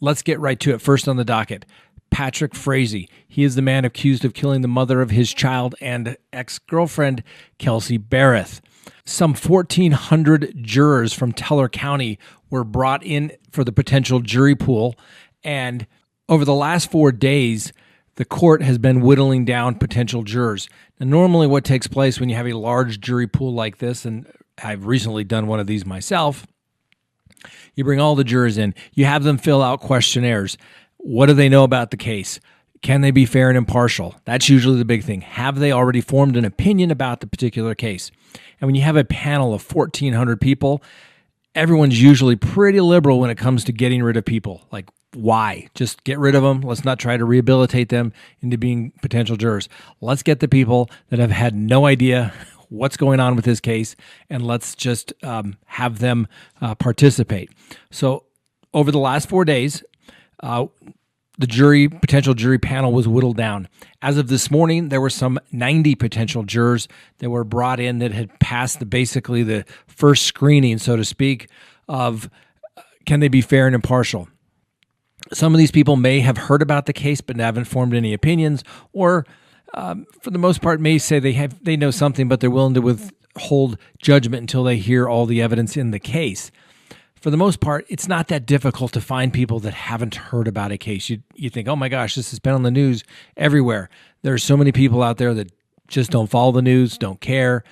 let's get right to it. First on the docket, Patrick Frazee. He is the man accused of killing the mother of his child and ex-girlfriend, Kelsey Berreth. Some 1,400 jurors from Teller County were brought in for the potential jury pool, and over the last 4 days, the court has been whittling down potential jurors. Now, normally what takes place when you have a large jury pool like this, and I've recently done one of these myself, you bring all the jurors in, you have them fill out questionnaires. What do they know about the case? Can they be fair and impartial? That's usually the big thing. Have they already formed an opinion about the particular case? And when you have a panel of 1,400 people, everyone's usually pretty liberal when it comes to getting rid of people. Like, why? Just get rid of them. Let's not try to rehabilitate them into being potential jurors. Let's get the people that have had no idea what's going on with this case, and let's just have them participate. So over the last 4 days, the potential jury panel was whittled down. As of this morning, there were some 90 potential jurors that were brought in that had passed basically the first screening, so to speak, of can they be fair and impartial. Some of these people may have heard about the case but haven't formed any opinions, or for the most part may say they know something, but they're willing to withhold judgment until they hear all the evidence in the case. For the most part, it's not that difficult to find people that haven't heard about a case. You think, oh my gosh, this has been on the news everywhere. There are so many people out there that just don't follow the news, don't care,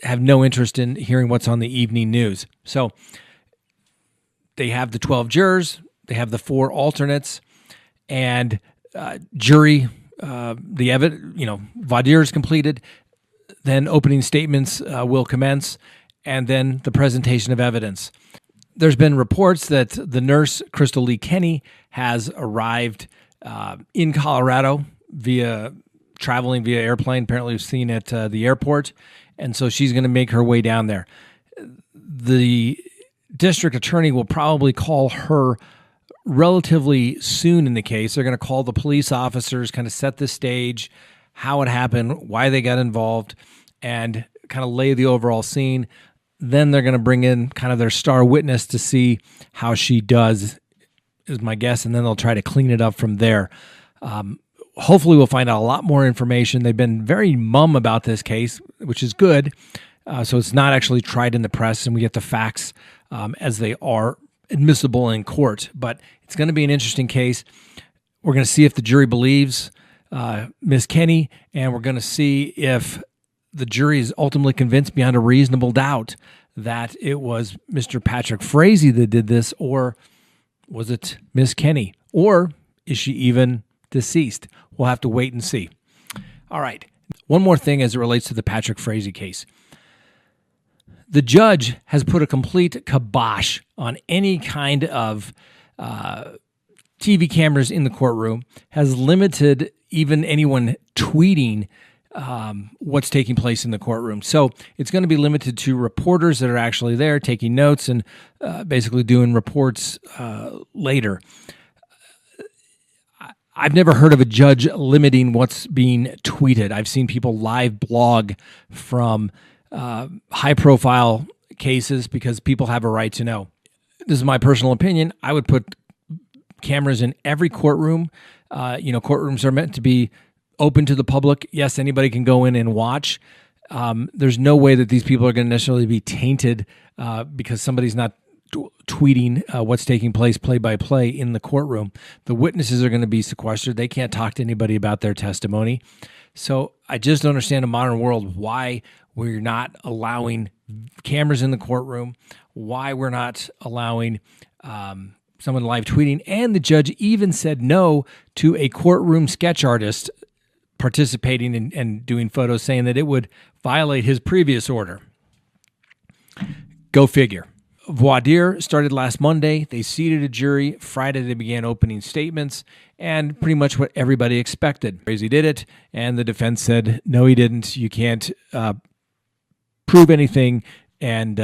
have no interest in hearing what's on the evening news. So they have the 12 jurors, they have the 4 alternates, and jury, voir dire is completed, then opening statements will commence, and then the presentation of evidence. There's been reports that the nurse, Crystal Lee Kenny, has arrived in Colorado traveling via airplane. Apparently was seen at the airport, and so she's going to make her way down there. The district attorney will probably call her relatively soon in the case. They're going to call the police officers, kind of set the stage, how it happened, why they got involved, and kind of lay the overall scene. Then they're going to bring in kind of their star witness to see how she does, is my guess, and then they'll try to clean it up from there. Hopefully we'll find out a lot more information. They've been very mum about this case, which is good. So it's not actually tried in the press, and we get the facts as they are admissible in court. But it's going to be an interesting case. We're going to see if the jury believes Ms. Kenny, and we're going to see if the jury is ultimately convinced beyond a reasonable doubt that it was Mr. Patrick Frazee that did this, or was it Ms. Kenny, or is she even deceased? We'll have to wait and see. All right. One more thing as it relates to the Patrick Frazee case. The judge has put a complete kibosh on any kind of TV cameras in the courtroom, has limited even anyone tweeting what's taking place in the courtroom. So it's going to be limited to reporters that are actually there taking notes and basically doing reports later. I've never heard of a judge limiting what's being tweeted. I've seen people live blog from high-profile cases because people have a right to know. This is my personal opinion. I would put cameras in every courtroom. Courtrooms are meant to be open to the public. Yes, anybody can go in and watch. There's no way that these people are going to necessarily be tainted because somebody's not tweeting what's taking place play by play in the courtroom. The witnesses are going to be sequestered. They can't talk to anybody about their testimony. So I just don't understand in a modern world why we're not allowing cameras in the courtroom, why we're not allowing someone live tweeting. And the judge even said no to a courtroom sketch artist participating and doing photos, saying that it would violate his previous order. Go figure. Voir dire started last Monday. They seated a jury. Friday, they began opening statements, and pretty much what everybody expected. Frazee did it, and the defense said, no, he didn't. You can't prove anything and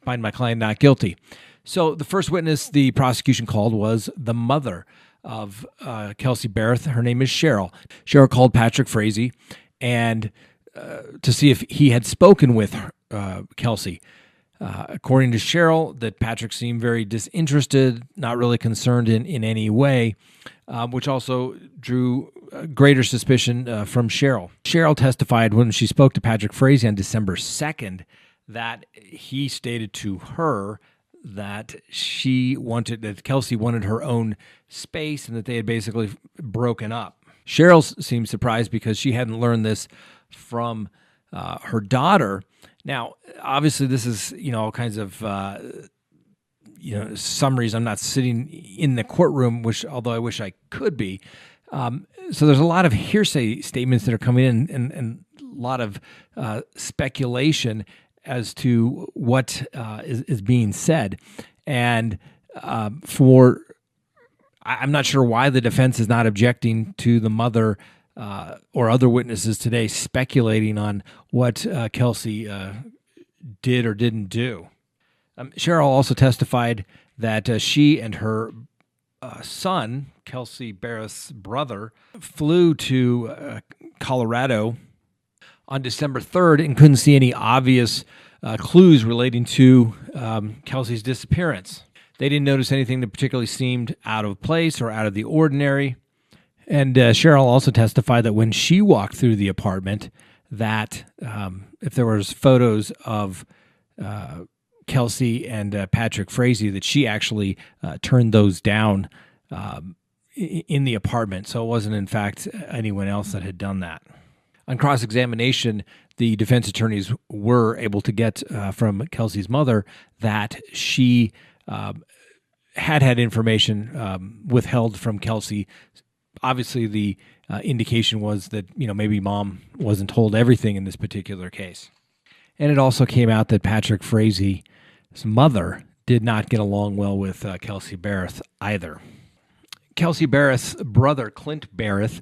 find my client not guilty. So the first witness the prosecution called was the mother of Kelsey Berreth. Her name is Cheryl. Cheryl called Patrick Frazee and to see if he had spoken with Kelsey. according to Cheryl, that Patrick seemed very disinterested, not really concerned in any way, which also drew greater suspicion from Cheryl. Cheryl testified when she spoke to Patrick Frazee on December 2nd that he stated to her that Kelsey wanted her own space and that they had basically broken up. Cheryl seemed surprised because she hadn't learned this from her daughter. Now, obviously, this is, all kinds of, summaries. I'm not sitting in the courtroom, although I wish I could be. So there's a lot of hearsay statements that are coming in and a lot of speculation as to what is being said. And I'm not sure why the defense is not objecting to the mother or other witnesses today speculating on what Kelsey did or didn't do. Cheryl also testified that she and her son, Kelsey Berreth's brother, flew to Colorado on December 3rd and couldn't see any obvious clues relating to Kelsey's disappearance. They didn't notice anything that particularly seemed out of place or out of the ordinary. And Cheryl also testified that when she walked through the apartment, that if there was photos of Kelsey and Patrick Frazee, that she actually turned those down in the apartment. So it wasn't, in fact, anyone else that had done that. On cross-examination, the defense attorneys were able to get from Kelsey's mother that she had information withheld from Kelsey. Obviously, the indication was that, maybe mom wasn't told everything in this particular case. And it also came out that Patrick Frazee's mother did not get along well with Kelsey Berreth either. Kelsey Berreth's brother, Clint Berreth,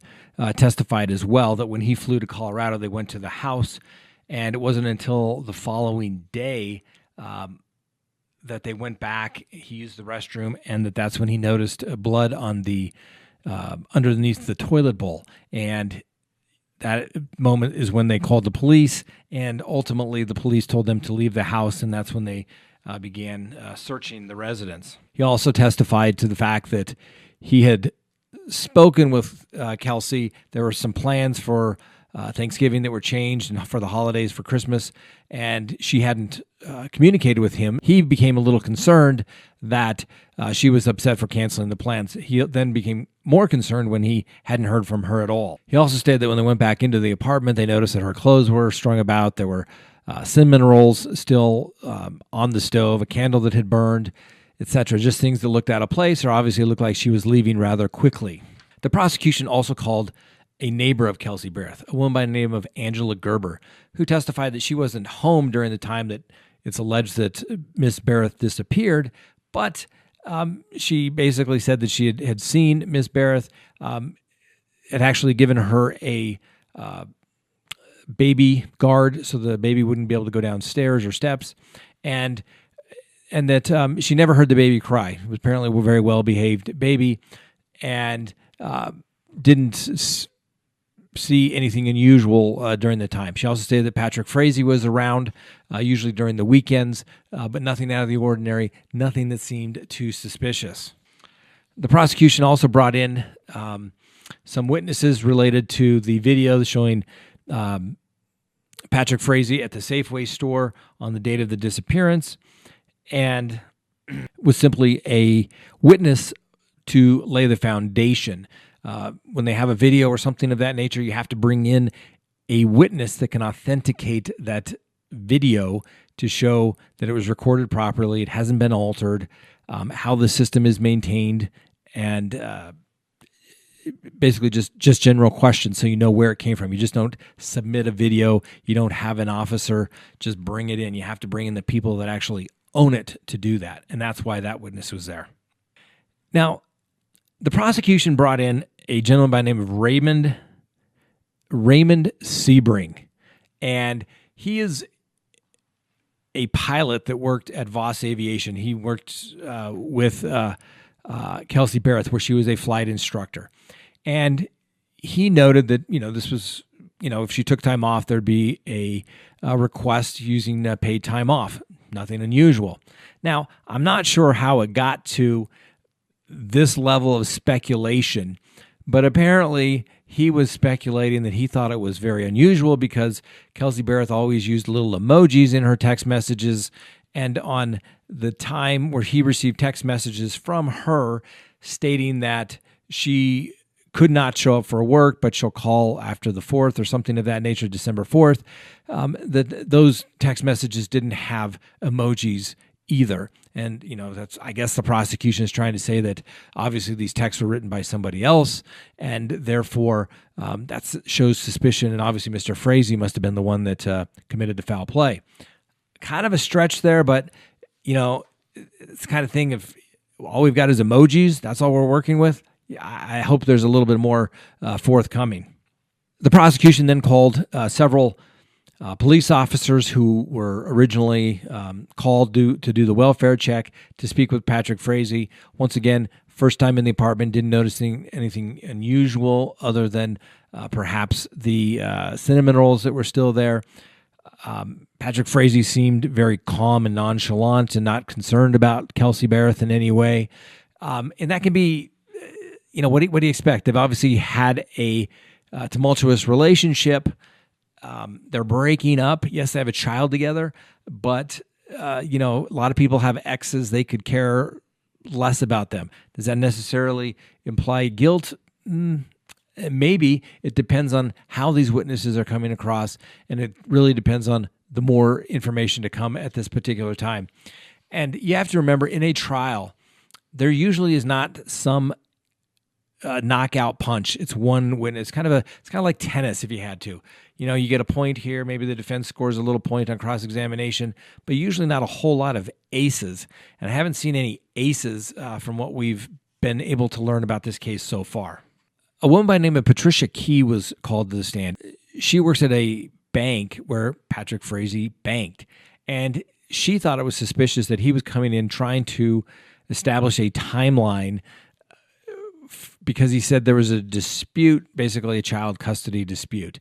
testified as well that when he flew to Colorado, they went to the house, and it wasn't until the following day that they went back. He used the restroom, and that's when he noticed blood on the underneath the toilet bowl. And that moment is when they called the police, and ultimately the police told them to leave the house, and that's when they began searching the residence. He also testified to the fact that he had spoken with Kelsey. There were some plans for Thanksgiving that were changed and for the holidays, for Christmas, and she hadn't communicated with him. He became a little concerned that she was upset for canceling the plans. He then became more concerned when he hadn't heard from her at all. He also stated that when they went back into the apartment, they noticed that her clothes were strung about. There were cinnamon rolls still on the stove, a candle that had burned, etc. Just things that looked out of place, or obviously looked like she was leaving rather quickly. The prosecution also called a neighbor of Kelsey Berreth, a woman by the name of Angela Gerber, who testified that she wasn't home during the time that it's alleged that Miss Berreth disappeared, but she basically said that she had seen Miss Berreth, had actually given her a baby guard so the baby wouldn't be able to go downstairs or steps, and that she never heard the baby cry. It was apparently a very well-behaved baby, and didn't see anything unusual during the time. She also stated that Patrick Frazee was around, usually during the weekends, but nothing out of the ordinary, nothing that seemed too suspicious. The prosecution also brought in some witnesses related to the video showing Patrick Frazee at the Safeway store on the date of the disappearance, and was simply a witness to lay the foundation. When they have a video or something of that nature, you have to bring in a witness that can authenticate that video to show that it was recorded properly, it hasn't been altered, how the system is maintained, and basically just general questions so you know where it came from. You just don't submit a video. You don't have an officer just bring it in. You have to bring in the people that actually own it to do that, and that's why that witness was there. Now, the prosecution brought in a gentleman by the name of Raymond Sebring, and he is a pilot that worked at Voss Aviation. He worked with Kelsey Berreth, where she was a flight instructor, and he noted that this was if she took time off, there'd be a request using paid time off. nothing unusual. Now, I'm not sure how it got to this level of speculation, but apparently he was speculating that he thought it was very unusual because Kelsey Berreth always used little emojis in her text messages, and on the time where he received text messages from her stating that she could not show up for work, but she'll call after the 4th or something of that nature, December 4th, that those text messages didn't have emojis either. And, that's, I guess the prosecution is trying to say that obviously these texts were written by somebody else, and therefore that shows suspicion. And obviously Mr. Frazee must have been the one that committed the foul play. Kind of a stretch there, but, it's the kind of thing, if all we've got is emojis, that's all we're working with, I hope there's a little bit more forthcoming. The prosecution then called several police officers who were originally called to do the welfare check to speak with Patrick Frazee. Once again, first time in the apartment, didn't notice anything unusual other than perhaps the cinnamon rolls that were still there. Patrick Frazee seemed very calm and nonchalant and not concerned about Kelsey Berreth in any way. And that can be, what do you expect? They've obviously had a tumultuous relationship. They're breaking up. Yes, they have a child together, but, a lot of people have exes. They could care less about them. Does that necessarily imply guilt? Maybe. It depends on how these witnesses are coming across, and it really depends on the more information to come at this particular time. And you have to remember, in a trial, there usually is not some knockout punch. It's one witness. It's kind of like tennis if you had to. You get a point here, maybe the defense scores a little point on cross-examination, but usually not a whole lot of aces. And I haven't seen any aces from what we've been able to learn about this case so far. A woman by the name of Patricia Key was called to the stand. She works at a bank where Patrick Frazee banked, and she thought it was suspicious that he was coming in trying to establish a timeline because he said there was a dispute, basically a child custody dispute.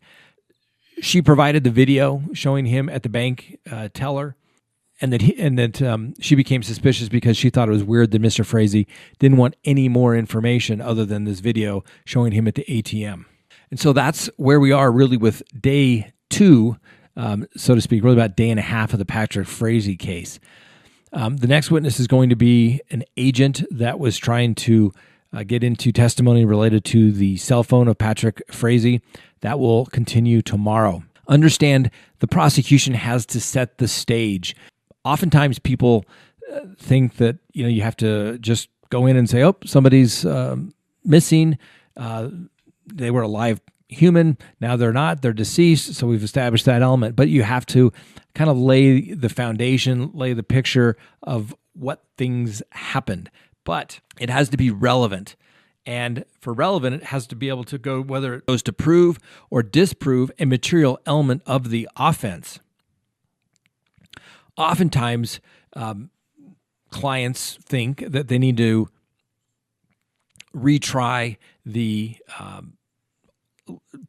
She provided the video showing him at the bank teller, and that she became suspicious because she thought it was weird that Mr. Frazee didn't want any more information other than this video showing him at the ATM. And so that's where we are really with day 2, so to speak, really about day and a half of the Patrick Frazee case. The next witness is going to be an agent that was trying to get into testimony related to the cell phone of Patrick Frazee. That will continue tomorrow. Understand, the prosecution has to set the stage. Oftentimes people think that you have to just go in and say, oh, somebody's missing. They were a live human. Now they're not. They're deceased. So we've established that element. But you have to kind of lay the foundation, lay the picture of what things happened. But it has to be relevant. And for relevant, it has to be able to go, whether it goes to prove or disprove a material element of the offense. Oftentimes, clients think that they need to retry the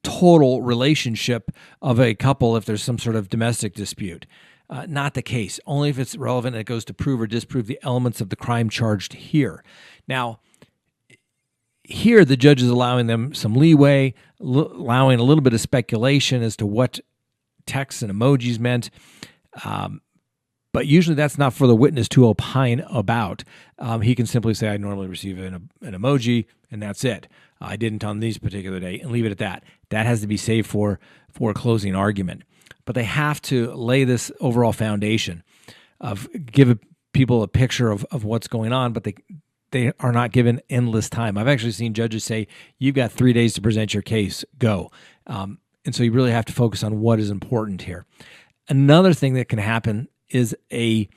total relationship of a couple if there's some sort of domestic dispute. Not the case. Only if it's relevant and it goes to prove or disprove the elements of the crime charged here. Now, here the judge is allowing them some leeway, allowing a little bit of speculation as to what texts and emojis meant. But usually that's not for the witness to opine about. He can simply say, I normally receive an emoji, and that's it. I didn't on this particular day, and leave it at that. That has to be saved for a closing argument. But they have to lay this overall foundation of give people a picture of what's going on, but they are not given endless time. I've actually seen judges say, you've got 3 days to present your case, go. And so you really have to focus on what is important here. Another thing that can happen is a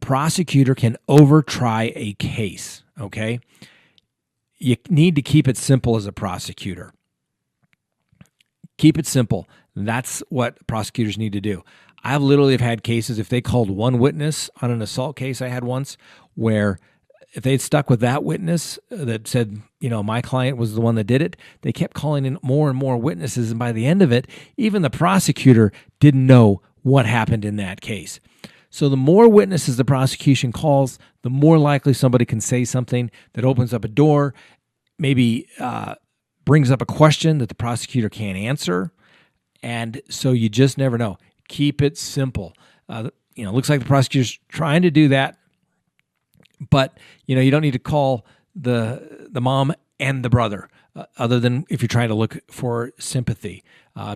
prosecutor can overtry a case, okay? You need to keep it simple as a prosecutor. Keep it simple. That's what prosecutors need to do. I literally have had cases, if they called one witness on an assault case I had once, where if they'd stuck with that witness that said, my client was the one that did it, they kept calling in more and more witnesses. And by the end of it, even the prosecutor didn't know what happened in that case. So the more witnesses the prosecution calls, the more likely somebody can say something that opens up a door, maybe brings up a question that the prosecutor can't answer. And so you just never know. Keep it simple. Looks like the prosecutor's trying to do that, but you don't need to call the mom and the brother, other than if you're trying to look for sympathy,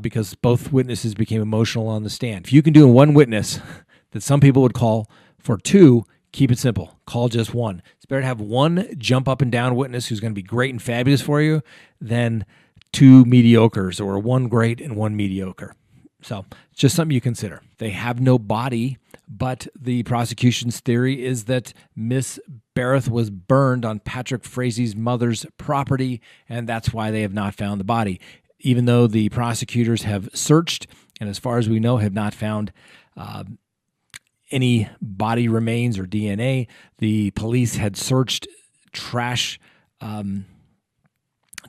because both witnesses became emotional on the stand. If you can do one witness that some people would call for two, keep it simple. Call just one. It's better to have one jump up and down witness who's going to be great and fabulous for you than two mediocres, or one great and one mediocre. So it's just something you consider. They have no body, but the prosecution's theory is that Miss Berreth was burned on Patrick Frazee's mother's property, and that's why they have not found the body. Even though the prosecutors have searched, and as far as we know, have not found any body remains or DNA, the police had searched trash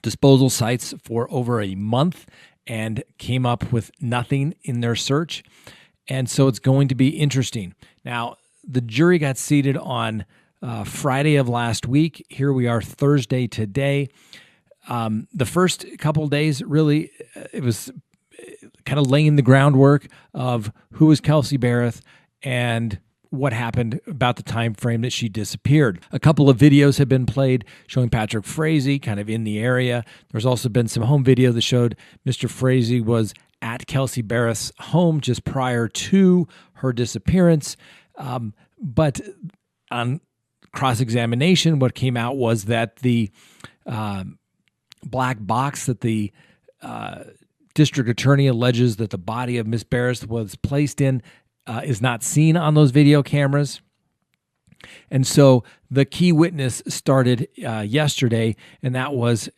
disposal sites for over a month and came up with nothing in their search. And so it's going to be interesting. Now, the jury got seated on Friday of last week. Here we are Thursday today. The first couple of days, really, it was kind of laying the groundwork of who was Kelsey Berreth and what happened about the time frame that she disappeared. A couple of videos have been played showing Patrick Frazee kind of in the area. There's also been some home video that showed Mr. Frazee was at Kelsey Berreth's home just prior to her disappearance. But on cross-examination, what came out was that the black box that the district attorney alleges that the body of Miss Berreth was placed in is not seen on those video cameras. And so the key witness started yesterday, and that was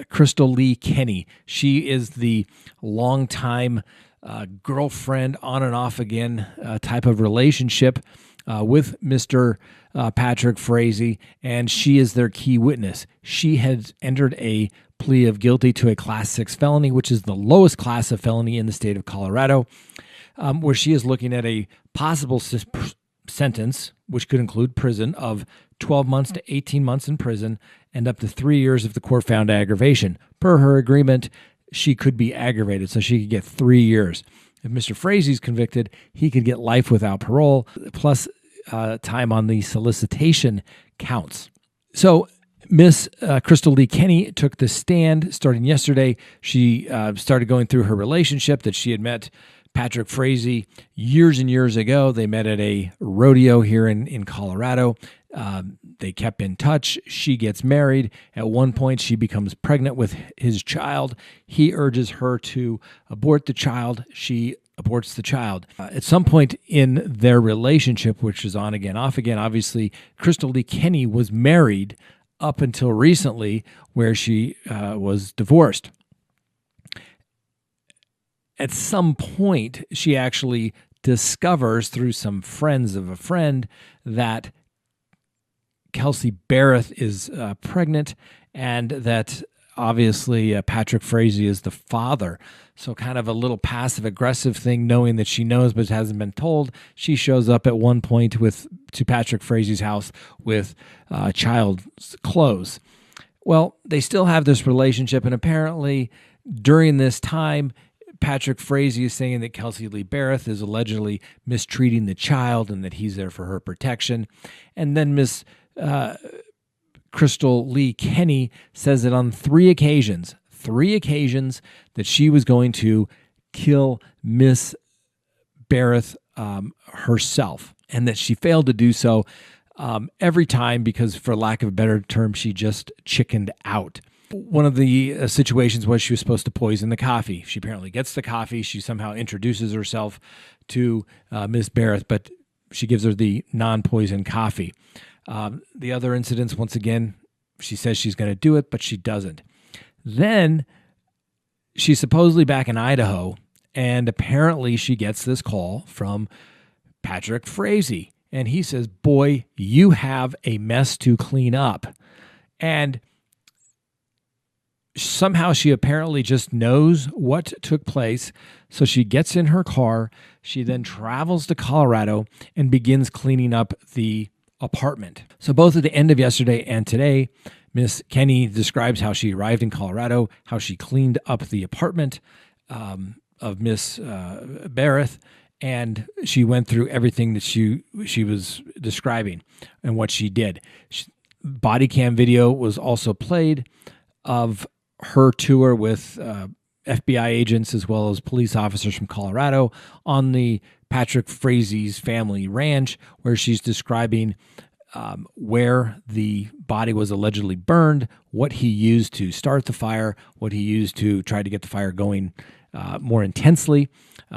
Crystal Lee Kenny. She is the longtime girlfriend, on and off again type of relationship with Mr. Patrick Frazee, and she is their key witness. She had entered a plea of guilty to a Class 6 felony, which is the lowest class of felony in the state of Colorado, where she is looking at a possible sentence, which could include prison, of 12 months to 18 months in prison and up to 3 years if the court found aggravation. Per her agreement, she could be aggravated, so she could get 3 years. If Mr. Frazee's convicted, he could get life without parole, plus time on the solicitation counts. So Miss Crystal Lee Kenny took the stand starting yesterday. She started going through her relationship, that she had met Patrick Frazee years and years ago. They met at a rodeo here in Colorado. They kept in touch. She gets married. At one point, she becomes pregnant with his child. He urges her to abort the child. She aborts the child. At some point in their relationship, which is on again, off again, obviously, Crystal Lee Kenny was married up until recently, where she was divorced. At some point, she actually discovers through some friends of a friend that Kelsey Berreth is pregnant, and that obviously Patrick Frazee is the father. So kind of a little passive-aggressive thing, knowing that she knows but hasn't been told. She shows up at one point to Patrick Frazee's house with child's clothes. Well, they still have this relationship, and apparently during this time, Patrick Frazee is saying that Kelsey Lee Berreth is allegedly mistreating the child and that he's there for her protection. And then Miss Crystal Lee Kenny says that on three occasions, that she was going to kill Miss Berreth herself, and that she failed to do so every time because, for lack of a better term, she just chickened out. One of the situations was she was supposed to poison the coffee. She apparently gets the coffee. She somehow introduces herself to Miss Berreth, but she gives her the non-poison coffee. The other incidents, once again, she says she's going to do it, but she doesn't. Then she's supposedly back in Idaho, and apparently she gets this call from Patrick Frazee, and he says, "Boy, you have a mess to clean up." And Somehow she apparently just knows what took place. So she gets in her car. She then travels to Colorado and begins cleaning up the apartment. So both at the end of yesterday and today, Miss Kenny describes how she arrived in Colorado, how she cleaned up the apartment of Miss Berreth, and she went through everything that she was describing and what she did. Body cam video was also played of her tour with FBI agents as well as police officers from Colorado on the Patrick Frazee's family ranch, where she's describing where the body was allegedly burned, what he used to start the fire, what he used to try to get the fire going more intensely,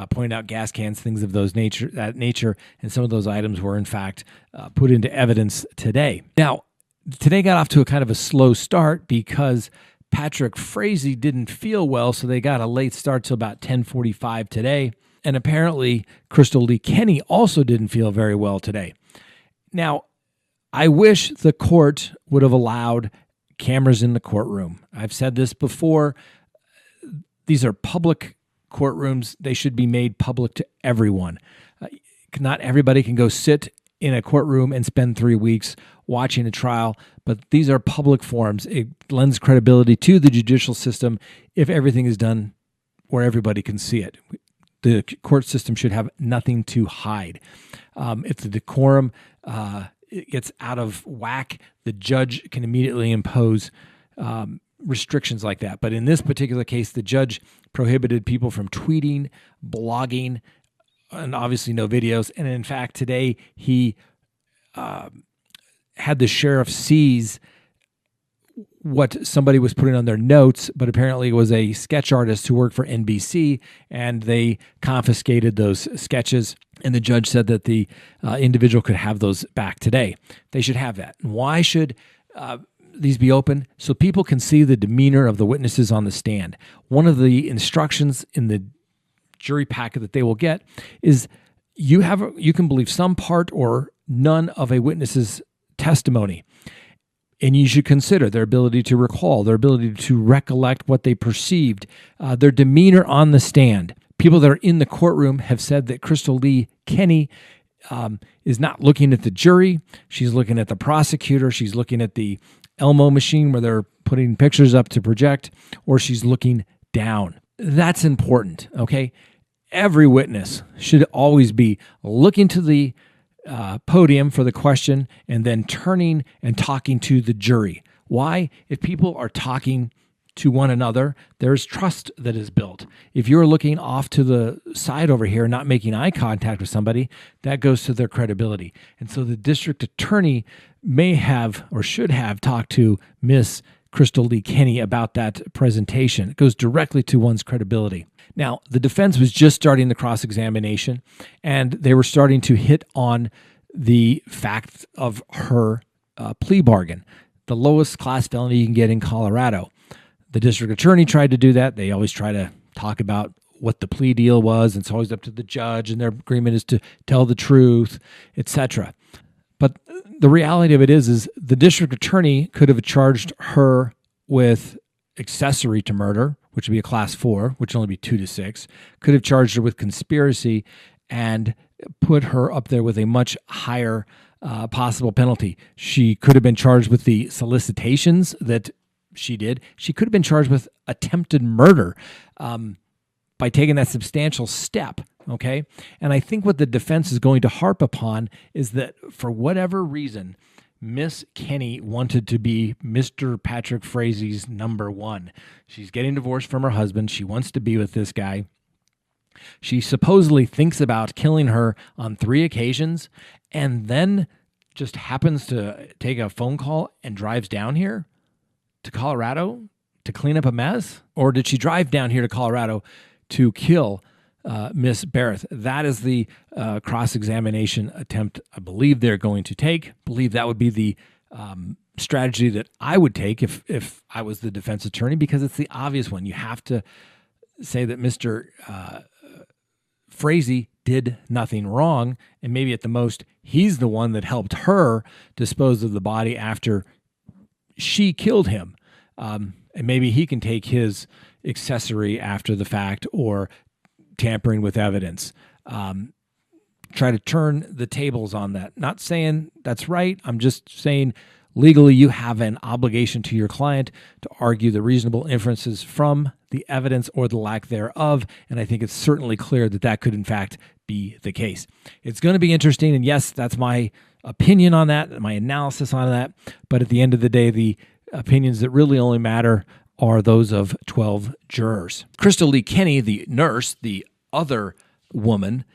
pointing out gas cans, things of that nature, and some of those items were in fact put into evidence today. Now, today got off to a kind of a slow start because Patrick Frazee didn't feel well, so they got a late start till about 10:45 today. And apparently, Crystal Lee Kenny also didn't feel very well today. Now, I wish the court would have allowed cameras in the courtroom. I've said this before. These are public courtrooms. They should be made public to everyone. Not everybody can go sit in a courtroom and spend 3 weeks watching a trial, but these are public forums. It lends credibility to the judicial system if everything is done where everybody can see it. The court system should have nothing to hide. If the decorum it gets out of whack, the judge can immediately impose restrictions like that. But in this particular case, the judge prohibited people from tweeting, blogging, and obviously no videos. And in fact, today he had the sheriff seize what somebody was putting on their notes, but apparently it was a sketch artist who worked for NBC, and they confiscated those sketches. And the judge said that the individual could have those back today. They should have that. And why should these be open? So people can see the demeanor of the witnesses on the stand. One of the instructions in the jury packet that they will get is you can believe some part or none of a witness's testimony. And you should consider their ability to recall, their ability to recollect what they perceived, their demeanor on the stand. People that are in the courtroom have said that Crystal Lee Kenny is not looking at the jury. She's looking at the prosecutor. She's looking at the Elmo machine where they're putting pictures up to project, or she's looking down. That's important, okay? Every witness should always be looking to the podium for the question and then turning and talking to the jury. Why? If people are talking to one another, there's trust that is built. If you're looking off to the side over here, not making eye contact with somebody, that goes to their credibility. And so the district attorney may have or should have talked to Miss Crystal Lee Kenny about that presentation. It goes directly to one's credibility. Now, the defense was just starting the cross-examination, and they were starting to hit on the fact of her plea bargain, the lowest class felony you can get in Colorado. The district attorney tried to do that. They always try to talk about what the plea deal was, and it's always up to the judge, and their agreement is to tell the truth, etc. But the reality of it is the district attorney could have charged her with accessory to murder, which would be a class 4, which would only be 2 to 6, could have charged her with conspiracy and put her up there with a much higher possible penalty. She could have been charged with the solicitations that she did. She could have been charged with attempted murder by taking that substantial step, okay? And I think what the defense is going to harp upon is that for whatever reason, Miss Kenny wanted to be Mr. Patrick Frazee's number one. She's getting divorced from her husband. She wants to be with this guy. She supposedly thinks about killing her on 3 occasions and then just happens to take a phone call and drives down here to Colorado to clean up a mess? Or did she drive down here to Colorado to kill Miss Berreth? That is the cross-examination attempt I believe they're going to take. I believe that would be the strategy that I would take if I was the defense attorney, because it's the obvious one. You have to say that Mr. Frazee did nothing wrong, and maybe at the most he's the one that helped her dispose of the body after she killed him. And maybe he can take his accessory after the fact or tampering with evidence. Try to turn the tables on that. Not saying that's right. I'm just saying legally you have an obligation to your client to argue the reasonable inferences from the evidence or the lack thereof. And I think it's certainly clear that that could in fact be the case. It's going to be interesting. And yes, that's my opinion on that, my analysis on that. But at the end of the day, the opinions that really only matter are those of 12 jurors. Crystal Lee Kenny, the nurse, the other woman,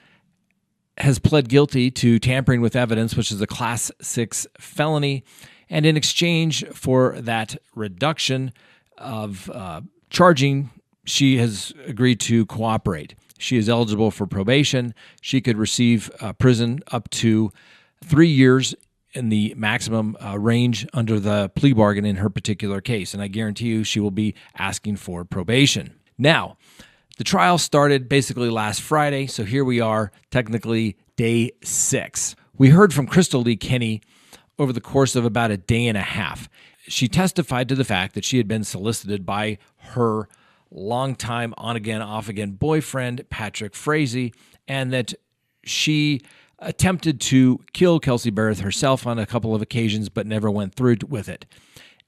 has pled guilty to tampering with evidence, which is a Class 6 felony. And in exchange for that reduction of charging, she has agreed to cooperate. She is eligible for probation. She could receive prison up to 3 years in the maximum range under the plea bargain in her particular case. And I guarantee you she will be asking for probation. Now, the trial started basically last Friday, so here we are, technically day 6. We heard from Crystal Lee Kenny over the course of about a day and a half. She testified to the fact that she had been solicited by her longtime on-again, off-again boyfriend, Patrick Frazee, and that she attempted to kill Kelsey Berreth herself on a couple of occasions, but never went through with it.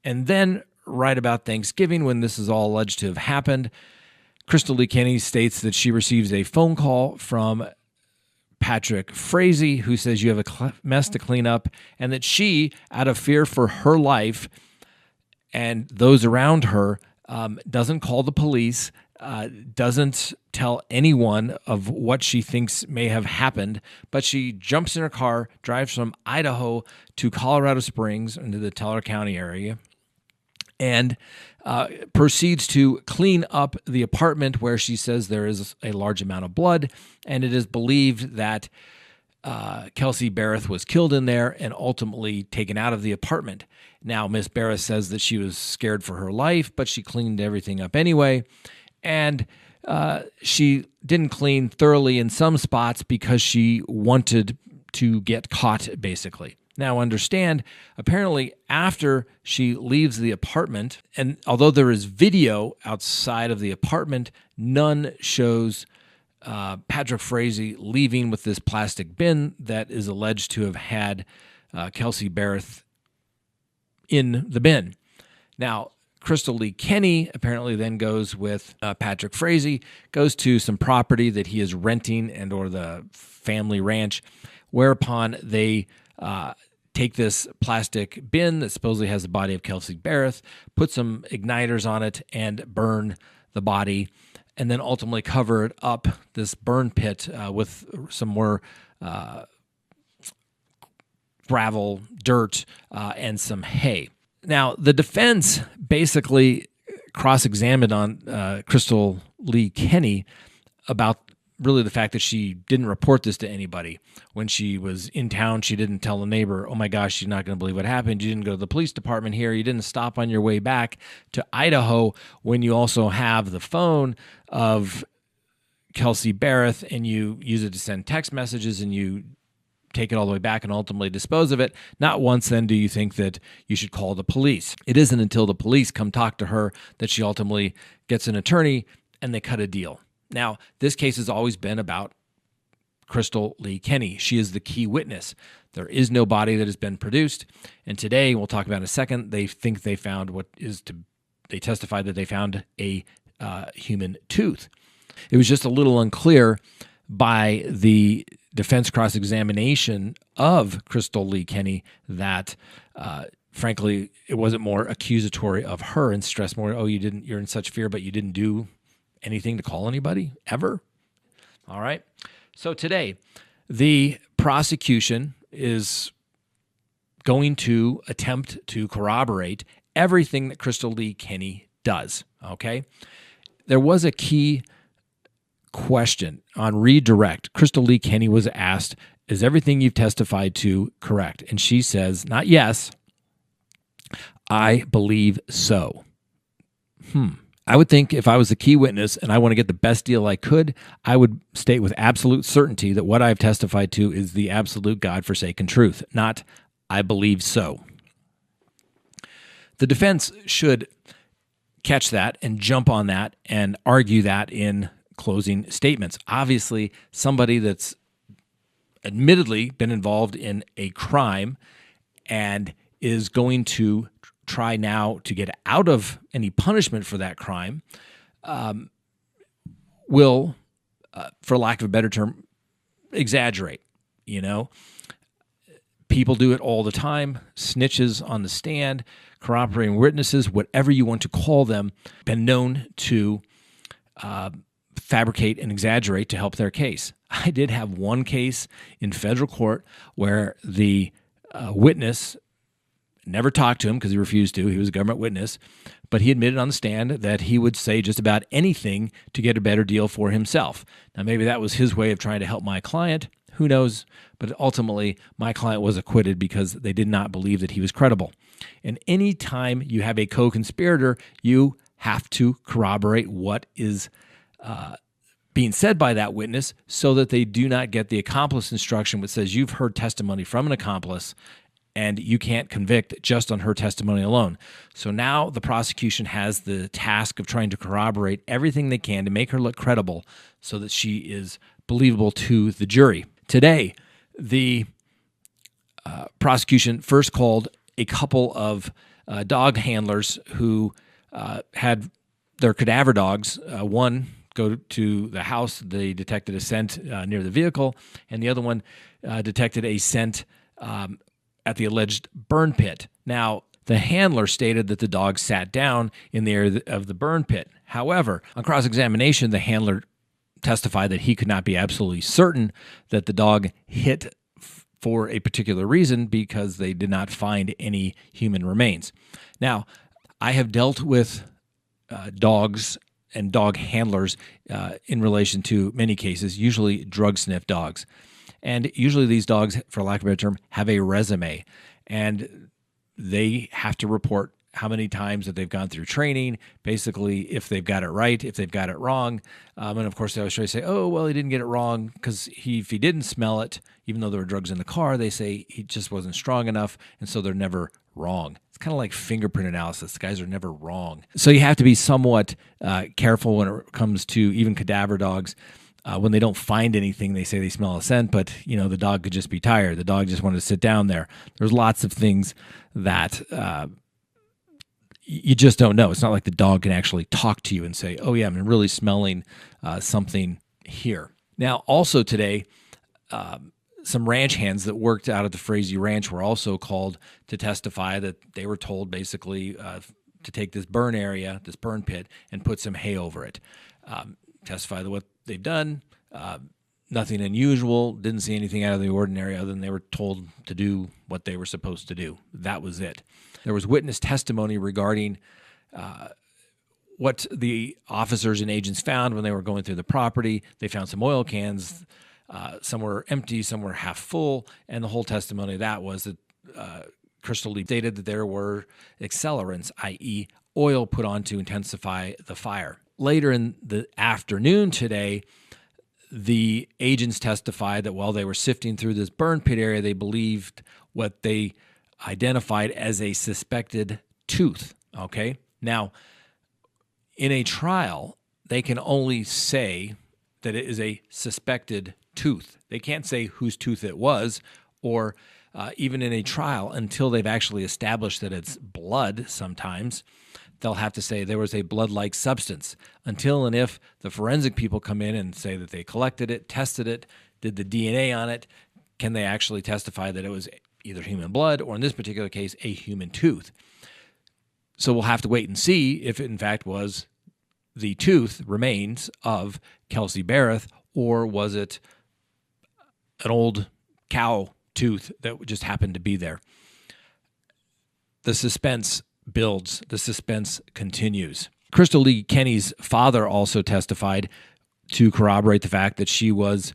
And then, right about Thanksgiving, when this is all alleged to have happened, Crystal Lee Kenny states that she receives a phone call from Patrick Frazee, who says you have a mess to clean up, and that she, out of fear for her life and those around her, doesn't call the police, doesn't tell anyone of what she thinks may have happened, but she jumps in her car, drives from Idaho to Colorado Springs into the Teller County area, and proceeds to clean up the apartment where she says there is a large amount of blood, and it is believed that Kelsey Berreth was killed in there and ultimately taken out of the apartment. Now, Miss Berreth says that she was scared for her life, but she cleaned everything up anyway, and she didn't clean thoroughly in some spots because she wanted to get caught, basically. Now, understand, apparently after she leaves the apartment, and although there is video outside of the apartment, none shows Patrick Frazee leaving with this plastic bin that is alleged to have had Kelsey Berreth in the bin. Now, Crystal Lee Kenny apparently then goes with Patrick Frazee, goes to some property that he is renting and or the family ranch, whereupon they take this plastic bin that supposedly has the body of Kelsey Berreth, put some igniters on it, and burn the body, and then ultimately cover it up, this burn pit, with some more gravel, dirt, and some hay. Now, the defense basically cross-examined on Crystal Lee Kenny about really the fact that she didn't report this to anybody. When she was in town, she didn't tell the neighbor, oh my gosh, she's not going to believe what happened. You didn't go to the police department here. You didn't stop on your way back to Idaho when you also have the phone of Kelsey Berreth and you use it to send text messages and you take it all the way back and ultimately dispose of it. Not once then do you think that you should call the police. It isn't until the police come talk to her that she ultimately gets an attorney and they cut a deal. Now, this case has always been about Crystal Lee Kenny. She is the key witness. There is no body that has been produced. And today, we'll talk about in a second, they think they found they testified that they found a human tooth. It was just a little unclear by the defense cross-examination of Crystal Lee Kenny that, frankly, it wasn't more accusatory of her and stressed more, oh, you're in such fear, but you didn't do anything to call anybody ever. All right. So today, the prosecution is going to attempt to corroborate everything that Crystal Lee Kenny does. Okay. There was a key question on redirect. Crystal Lee Kenny was asked, is everything you've testified to correct? And she says, not yes, I believe so. I would think if I was the key witness and I want to get the best deal I could, I would state with absolute certainty that what I've testified to is the absolute God-forsaken truth, not I believe so. The defense should catch that and jump on that and argue that in closing statements. Obviously, somebody that's admittedly been involved in a crime and is going to try now to get out of any punishment for that crime will, for lack of a better term, exaggerate. People do it all the time. Snitches on the stand, corroborating witnesses, whatever you want to call them, been known to fabricate and exaggerate to help their case. I did have one case in federal court where the witness never talked to him because he refused to. He was a government witness, but he admitted on the stand that he would say just about anything to get a better deal for himself. Now, maybe that was his way of trying to help my client. Who knows? But ultimately, my client was acquitted because they did not believe that he was credible. And any time you have a co-conspirator, you have to corroborate what is being said by that witness so that they do not get the accomplice instruction which says you've heard testimony from an accomplice and you can't convict just on her testimony alone. So now the prosecution has the task of trying to corroborate everything they can to make her look credible so that she is believable to the jury. Today, the prosecution first called a couple of dog handlers who had their cadaver dogs, one go to the house, they detected a scent near the vehicle, and the other one detected a scent at the alleged burn pit. Now, the handler stated that the dog sat down in the area of the burn pit. However, on cross-examination, the handler testified that he could not be absolutely certain that the dog hit for a particular reason because they did not find any human remains. Now, I have dealt with dogs and dog handlers in relation to many cases, usually drug sniff dogs. And usually these dogs, for lack of a better term, have a resume. And they have to report how many times that they've gone through training, basically if they've got it right, if they've got it wrong. And of course, they always try to say, oh, well, he didn't get it wrong because if he didn't smell it, even though there were drugs in the car, they say he just wasn't strong enough, and so they're never wrong. It's kind of like fingerprint analysis. The guys are never wrong. So you have to be somewhat careful when it comes to even cadaver dogs. When they don't find anything, they say they smell a scent, but the dog could just be tired. The dog just wanted to sit down there. There's lots of things that you just don't know. It's not like the dog can actually talk to you and say, oh yeah, I'm really smelling something here. Now, also today, some ranch hands that worked out at the Frazee Ranch were also called to testify that they were told basically to take this burn area, this burn pit, and put some hay over it. Testify that what they've done, nothing unusual, didn't see anything out of the ordinary other than they were told to do what they were supposed to do. That was it. There was witness testimony regarding what the officers and agents found when they were going through the property. They found some oil cans. Some were empty, some were half full, and the whole testimony of that was that Crystal Lee stated that there were accelerants, i.e. oil put on to intensify the fire. Later in the afternoon today, the agents testified that while they were sifting through this burn pit area, they believed what they identified as a suspected tooth. Okay? Now, in a trial, they can only say that it is a suspected tooth. They can't say whose tooth it was, or even in a trial, until they've actually established that it's blood sometimes, they'll have to say there was a blood-like substance. Until and if the forensic people come in and say that they collected it, tested it, did the DNA on it, can they actually testify that it was either human blood or, in this particular case, a human tooth? So we'll have to wait and see if it, in fact, was the tooth remains of Kelsey Berreth, or was it an old cow tooth that just happened to be there. The suspense builds. The suspense continues. Crystal Lee Kenny's father also testified to corroborate the fact that she was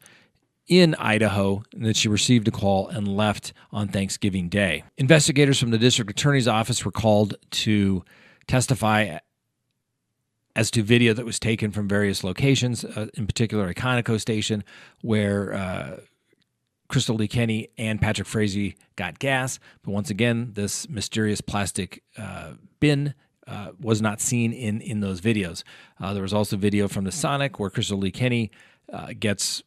in Idaho and that she received a call and left on Thanksgiving Day. Investigators from the district attorney's office were called to testify as to video that was taken from various locations, in particular a Conoco station where Crystal Lee Kenny and Patrick Frazee got gas. But once again, this mysterious plastic bin was not seen in those videos. There was also video from the Sonic where Crystal Lee Kenny gets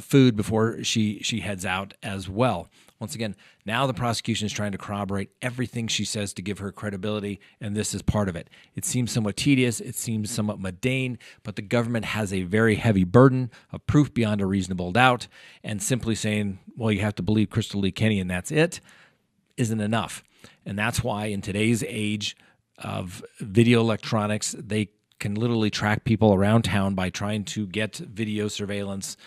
food before she heads out as well. Once again, now the prosecution is trying to corroborate everything she says to give her credibility, and this is part of it. It seems somewhat tedious, it seems somewhat mundane, but the government has a very heavy burden of proof beyond a reasonable doubt, and simply saying, well, you have to believe Crystal Lee Kenny and that's it, isn't enough. And that's why in today's age of video electronics, they can literally track people around town by trying to get video surveillance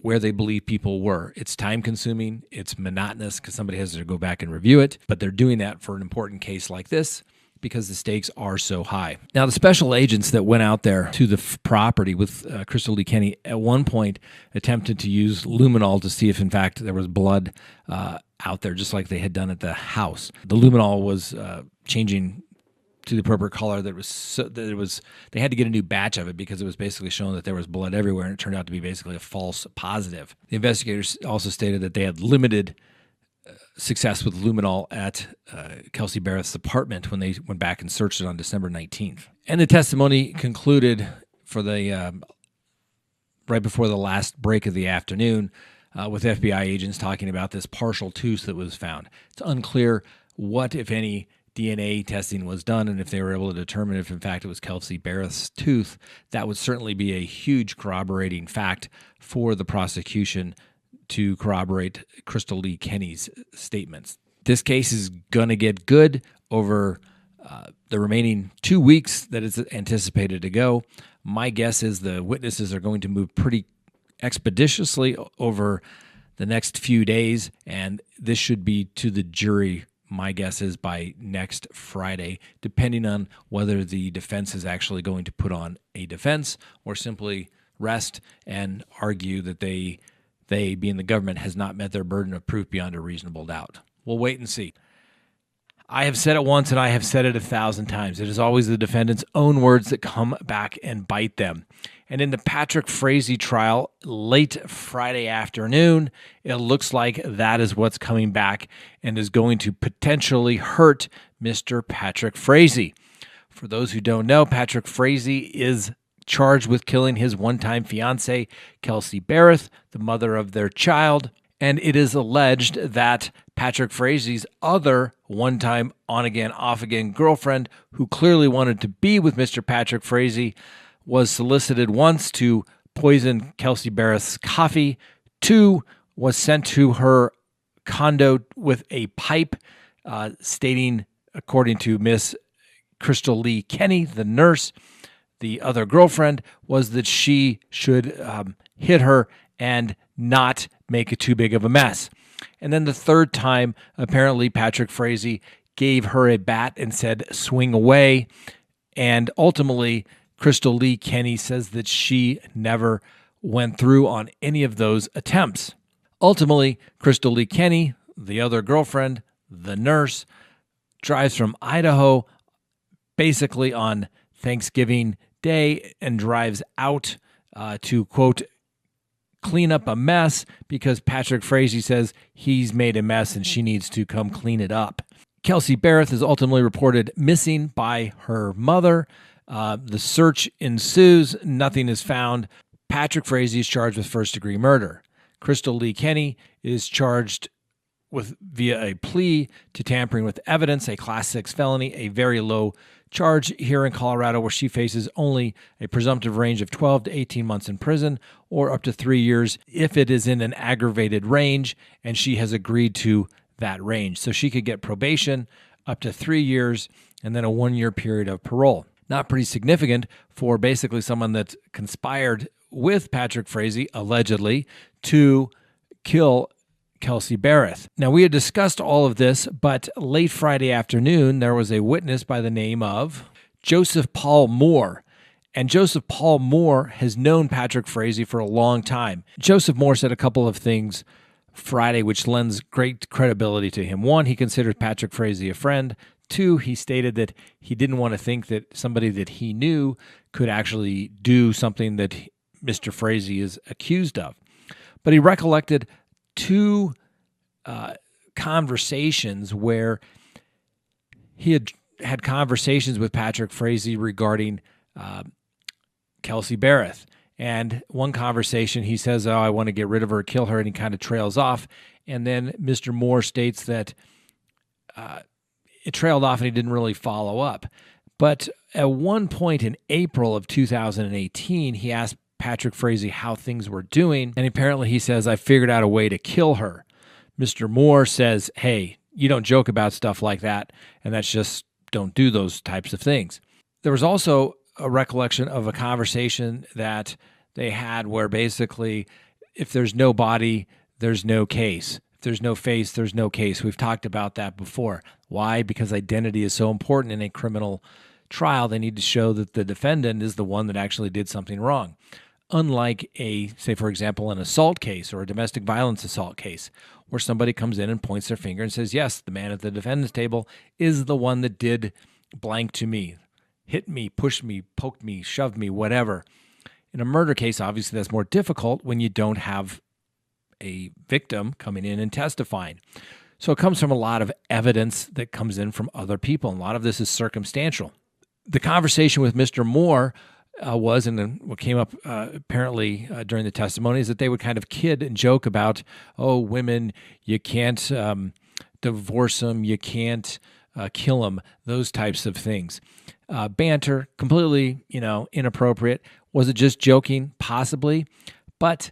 where they believe people were. It's time-consuming, it's monotonous because somebody has to go back and review it, but they're doing that for an important case like this because the stakes are so high. Now, the special agents that went out there to the property with Crystal Lee Kenny at one point attempted to use luminol to see if, in fact, there was blood out there, just like they had done at the house. The luminol was changing to the appropriate color. They had to get a new batch of it because it was basically showing that there was blood everywhere, and it turned out to be basically a false positive. The investigators also stated that they had limited success with luminol at Kelsey Berreth's apartment when they went back and searched it on December 19th. And the testimony concluded for the right before the last break of the afternoon with FBI agents talking about this partial tooth that was found. It's unclear what, if any, DNA testing was done, and if they were able to determine if, in fact, it was Kelsey Berreth's tooth, that would certainly be a huge corroborating fact for the prosecution to corroborate Crystal Lee Kenny's statements. This case is going to get good over the remaining 2 weeks that it's anticipated to go. My guess is the witnesses are going to move pretty expeditiously over the next few days, and this should be to the jury, my guess is, by next Friday, depending on whether the defense is actually going to put on a defense or simply rest and argue that they being the government, has not met their burden of proof beyond a reasonable doubt. We'll wait and see. I have said it once and I have said it 1,000 times. It is always the defendant's own words that come back and bite them. And in the Patrick Frazee trial late Friday afternoon, it looks like that is what's coming back and is going to potentially hurt Mr. Patrick Frazee. For those who don't know, Patrick Frazee is charged with killing his one-time fiancée, Kelsey Berreth, the mother of their child. And it is alleged that Patrick Frazee's other one-time on-again, off-again girlfriend, who clearly wanted to be with Mr. Patrick Frazee, was solicited once to poison Kelsey Berreth's coffee. 2, was sent to her condo with a pipe, stating, according to Miss Crystal Lee Kenny, the nurse, the other girlfriend, was that she should hit her and not make it too big of a mess. And then the 3rd time, apparently Patrick Frazee gave her a bat and said, swing away. And ultimately, Crystal Lee Kenny says that she never went through on any of those attempts. Ultimately, Crystal Lee Kenny, the other girlfriend, the nurse, drives from Idaho basically on Thanksgiving Day and drives out to, quote, clean up a mess because Patrick Frazee says he's made a mess and she needs to come clean it up. Kelsey Berreth is ultimately reported missing by her mother. The search ensues. Nothing is found. Patrick Frazee is charged with first-degree murder. Crystal Lee Kenny is charged via a plea to tampering with evidence, a Class 6 felony, a very low charge here in Colorado, where she faces only a presumptive range of 12 to 18 months in prison or up to 3 years if it is in an aggravated range, and she has agreed to that range. So she could get probation up to 3 years and then a 1-year period of parole. Not pretty significant for basically someone that conspired with Patrick Frazee, allegedly, to kill Kelsey Berreth. Now, we had discussed all of this, but late Friday afternoon, there was a witness by the name of Joseph Paul Moore. And Joseph Paul Moore has known Patrick Frazee for a long time. Joseph Moore said a couple of things Friday which lends great credibility to him. 1, he considered Patrick Frazee a friend. 2, he stated that he didn't want to think that somebody that he knew could actually do something that Mr. Frazee is accused of. But he recollected 2 conversations where he had had conversations with Patrick Frazee regarding Kelsey Berreth. And one conversation, he says, oh, I want to get rid of her, kill her, and he kind of trails off. And then Mr. Moore states that it trailed off and he didn't really follow up. But at one point in April of 2018, he asked Patrick Frazee how things were doing, and apparently he says, I figured out a way to kill her. Mr. Moore says, hey, you don't joke about stuff like that, and that's just, don't do those types of things. There was also a recollection of a conversation that they had where basically, if there's no body, there's no case. If there's no face, there's no case. We've talked about that before. Why? Because identity is so important in a criminal trial. They need to show that the defendant is the one that actually did something wrong. Unlike a, say, for example, an assault case or a domestic violence assault case, where somebody comes in and points their finger and says, yes, the man at the defendant's table is the one that did blank to me, hit me, pushed me, poked me, shoved me, whatever. In a murder case, obviously that's more difficult when you don't have a victim coming in and testifying. So it comes from a lot of evidence that comes in from other people. And a lot of this is circumstantial. The conversation with Mr. Moore was, and then what came up apparently during the testimony, is that they would kind of kid and joke about, oh, women, you can't divorce them, you can't kill them, those types of things. Banter, completely, inappropriate. Was it just joking? Possibly. But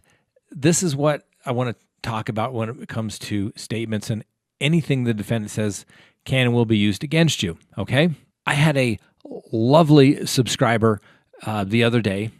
this is what I want to talk about when it comes to statements, and anything the defendant says can and will be used against you, okay? I had a lovely subscriber the other day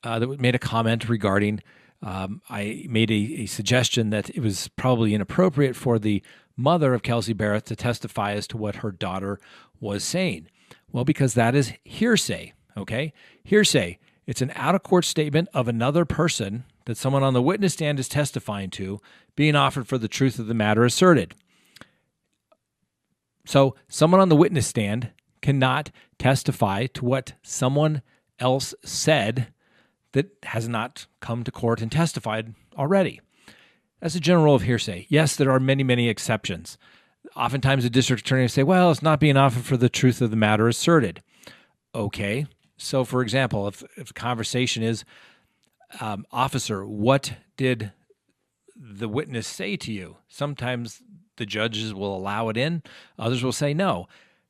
that made a comment regarding, I made a suggestion that it was probably inappropriate for the mother of Kelsey Berreth to testify as to what her daughter was saying. Well, because that is hearsay, okay? Hearsay, it's an out-of-court statement of another person that someone on the witness stand is testifying to, being offered for the truth of the matter asserted. So someone on the witness stand cannot testify to what someone else said that has not come to court and testified already. That's a general rule of hearsay. Yes, there are many, many exceptions. Oftentimes the district attorney will say, well, it's not being offered for the truth of the matter asserted. Okay. So, for example, if the conversation is, officer, what did the witness say to you? Sometimes the judges will allow it in. Others will say no.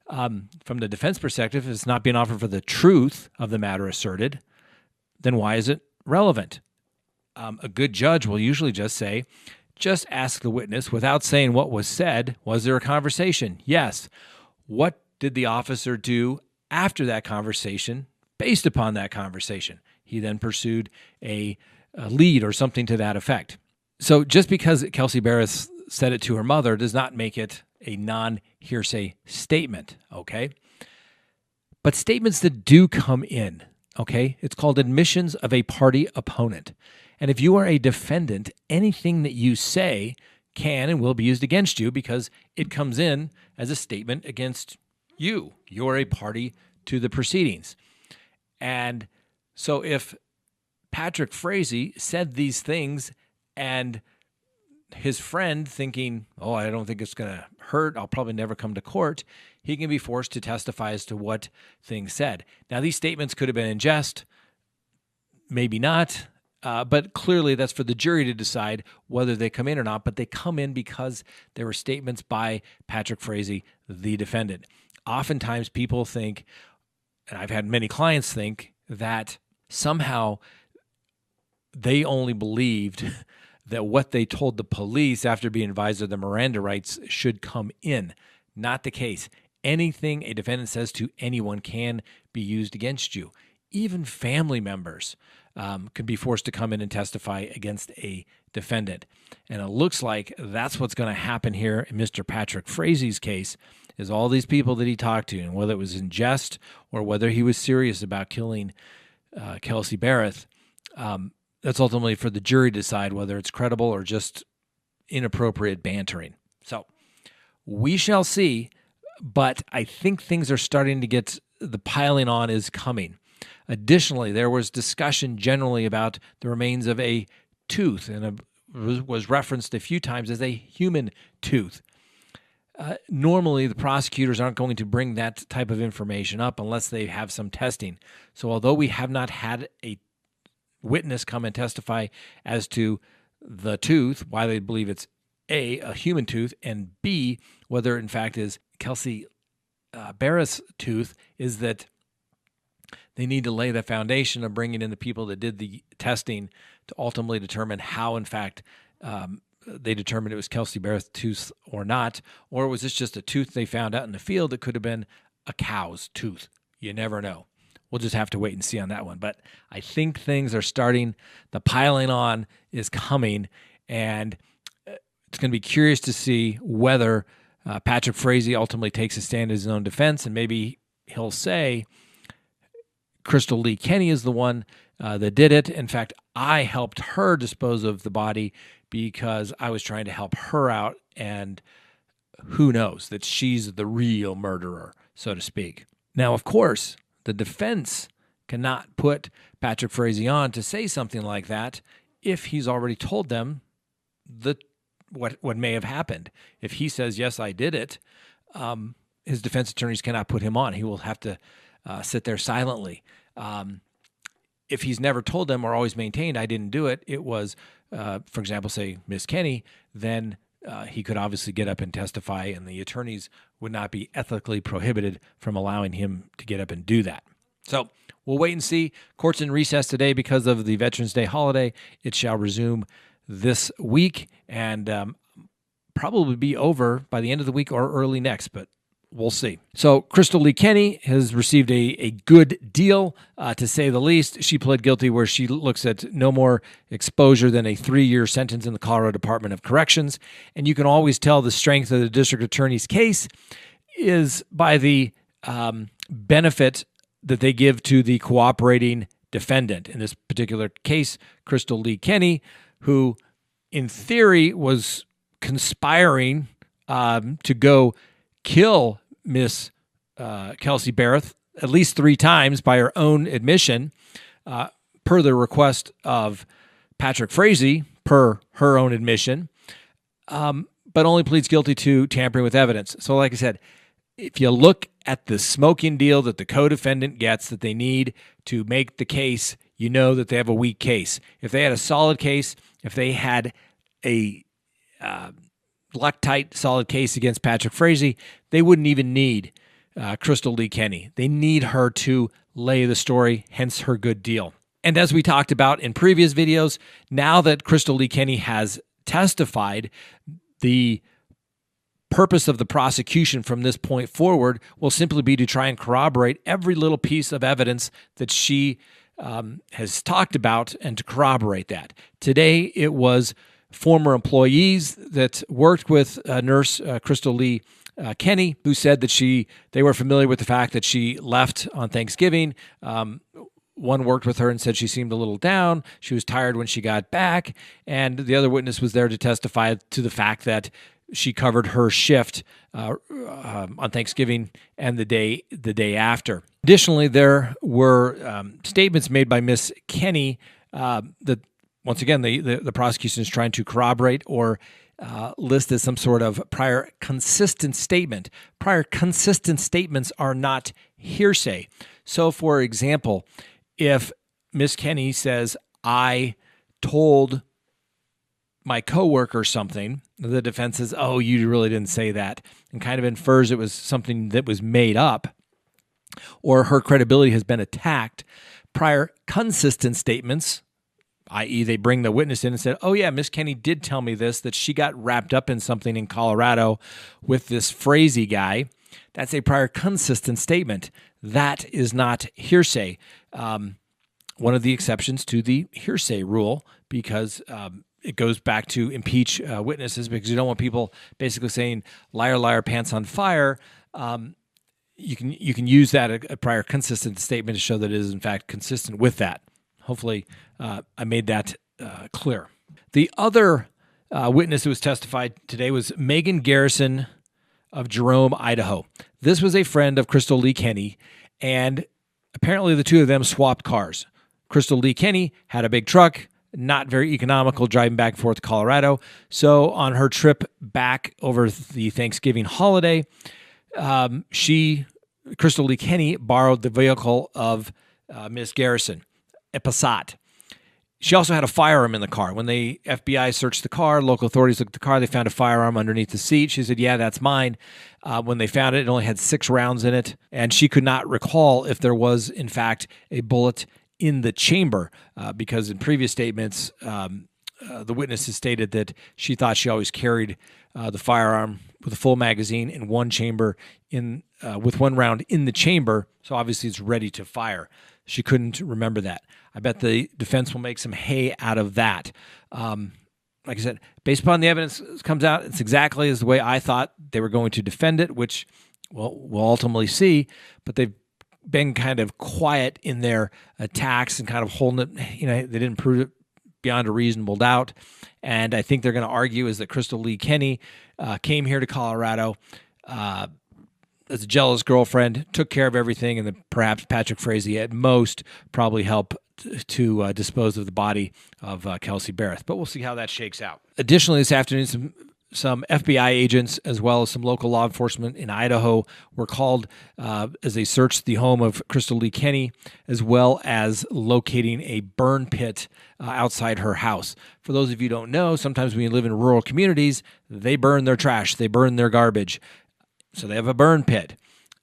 From the defense perspective, if it's not being offered for the truth of the matter asserted, then why is it relevant? A good judge will usually just say, just ask the witness without saying what was said. Was there a conversation? Yes. What did the officer do after that conversation based upon that conversation? He then pursued a lead or something to that effect. So just because Kelsey Berreth said it to her mother does not make it a non-hearsay statement, okay? But statements that do come in, okay, it's called admissions of a party opponent. And if you are a defendant, anything that you say can and will be used against you because it comes in as a statement against you. You're a party to the proceedings. And so if Patrick Frazee said these things and his friend thinking, oh, I don't think it's going to hurt, I'll probably never come to court, he can be forced to testify as to what things said. Now, these statements could have been in jest, maybe not, but clearly that's for the jury to decide whether they come in or not, but they come in because there were statements by Patrick Frazee, the defendant. Oftentimes people think, and I've had many clients think, that somehow they only believed that what they told the police after being advised of the Miranda rights should come in. Not the case. Anything a defendant says to anyone can be used against you. Even family members could be forced to come in and testify against a defendant. And it looks like that's what's going to happen here in Mr. Patrick Frazee's case, is all these people that he talked to, and whether it was in jest or whether he was serious about killing Kelsey Berreth, that's ultimately for the jury to decide whether it's credible or just inappropriate bantering. So we shall see, but I think things are starting to get, the piling on is coming. Additionally, there was discussion generally about the remains of a tooth, and it was referenced a few times as a human tooth. normally the prosecutors aren't going to bring that type of information up unless they have some testing. So although we have not had a witness come and testify as to the tooth, why they believe it's A, a human tooth, and B, whether in fact is Kelsey Berreth's tooth, is that they need to lay the foundation of bringing in the people that did the testing to ultimately determine how, in fact, they determined it was Kelsey Berreth's tooth or not, or was this just a tooth they found out in the field that could have been a cow's tooth? You never know. We'll just have to wait and see on that one. But I think things are starting, the piling on is coming, and it's going to be curious to see whether Patrick Frazee ultimately takes a stand in his own defense, and maybe he'll say Crystal Lee Kenny is the one that did it. In fact, I helped her dispose of the body because I was trying to help her out, and who knows that she's the real murderer, so to speak. Now, of course, the defense cannot put Patrick Frazee on to say something like that if he's already told them what may have happened. If he says, yes, I did it, his defense attorneys cannot put him on. He will have to sit there silently. If he's never told them or always maintained, I didn't do it, it was, for example, say Miss Kenny, then he could obviously get up and testify, and the attorneys would not be ethically prohibited from allowing him to get up and do that. So we'll wait and see. Court's in recess today because of the Veterans Day holiday. It shall resume this week and probably be over by the end of the week or early next, but we'll see. So Crystal Lee Kenny has received a good deal, to say the least. She pled guilty where she looks at no more exposure than a 3-year sentence in the Colorado Department of Corrections. And you can always tell the strength of the district attorney's case is by the benefit that they give to the cooperating defendant. In this particular case, Crystal Lee Kenny, who in theory was conspiring to go kill Miss Kelsey Berreth at least 3 times by her own admission, per the request of Patrick Frazee, per her own admission, but only pleads guilty to tampering with evidence. So like I said, if you look at the smoking deal that the co-defendant gets that they need to make the case, you know that they have a weak case. If they had a solid case, if they had a Loctite solid case against Patrick Frazee, they wouldn't even need Crystal Lee Kenny. They need her to lay the story, hence her good deal. And as we talked about in previous videos, now that Crystal Lee Kenny has testified, the purpose of the prosecution from this point forward will simply be to try and corroborate every little piece of evidence that she has talked about and to corroborate that. Today, it was former employees that worked with nurse Crystal Lee Kenny, who said that they were familiar with the fact that she left on Thanksgiving. One worked with her and said she seemed a little down. She was tired when she got back. And the other witness was there to testify to the fact that she covered her shift on Thanksgiving and the day after. Additionally, there were statements made by Miss Kenny that, once again, the prosecution is trying to corroborate or list as some sort of prior consistent statement. Prior consistent statements are not hearsay. So, for example, if Miss Kenny says, I told my coworker something, the defense says, oh, you really didn't say that, and kind of infers it was something that was made up, or her credibility has been attacked. Prior consistent statements, i.e. they bring the witness in and said, oh yeah, Miss Kenny did tell me this, that she got wrapped up in something in Colorado with this Frazee guy. That's a prior consistent statement. That is not hearsay. One of the exceptions to the hearsay rule, because it goes back to impeach witnesses, because you don't want people basically saying liar, liar, pants on fire. You can use that a prior consistent statement to show that it is in fact consistent with that. Hopefully, I made that clear. The other witness who was testified today was Megan Garrison of Jerome, Idaho. This was a friend of Crystal Lee Kenny, and apparently the two of them swapped cars. Crystal Lee Kenny had a big truck, not very economical driving back and forth to Colorado. So on her trip back over the Thanksgiving holiday, Crystal Lee Kenny, borrowed the vehicle of Miss Garrison, a Passat. She also had a firearm in the car. When the FBI searched the car, local authorities looked at the car, they found a firearm underneath the seat. She said, yeah, that's mine. When they found it, it only had 6 rounds in it, and she could not recall if there was, in fact, a bullet in the chamber, because in previous statements, the witnesses stated that she thought she always carried the firearm with a full magazine in one chamber, with 1 round in the chamber, so obviously it's ready to fire. She couldn't remember that. I bet the defense will make some hay out of that. Like I said, based upon the evidence that comes out, it's exactly as the way I thought they were going to defend it, which we'll ultimately see, but they've been kind of quiet in their attacks and kind of holding it, they didn't prove it beyond a reasonable doubt. And I think they're going to argue is that Crystal Lee Kenny came here to Colorado as a jealous girlfriend, took care of everything, and that perhaps Patrick Frazee at most probably helped to dispose of the body of Kelsey Berreth. But we'll see how that shakes out. Additionally, this afternoon, some FBI agents as well as some local law enforcement in Idaho were called as they searched the home of Crystal Lee Kenny, as well as locating a burn pit outside her house. For those of you who don't know, sometimes when you live in rural communities, they burn their trash, they burn their garbage. So they have a burn pit.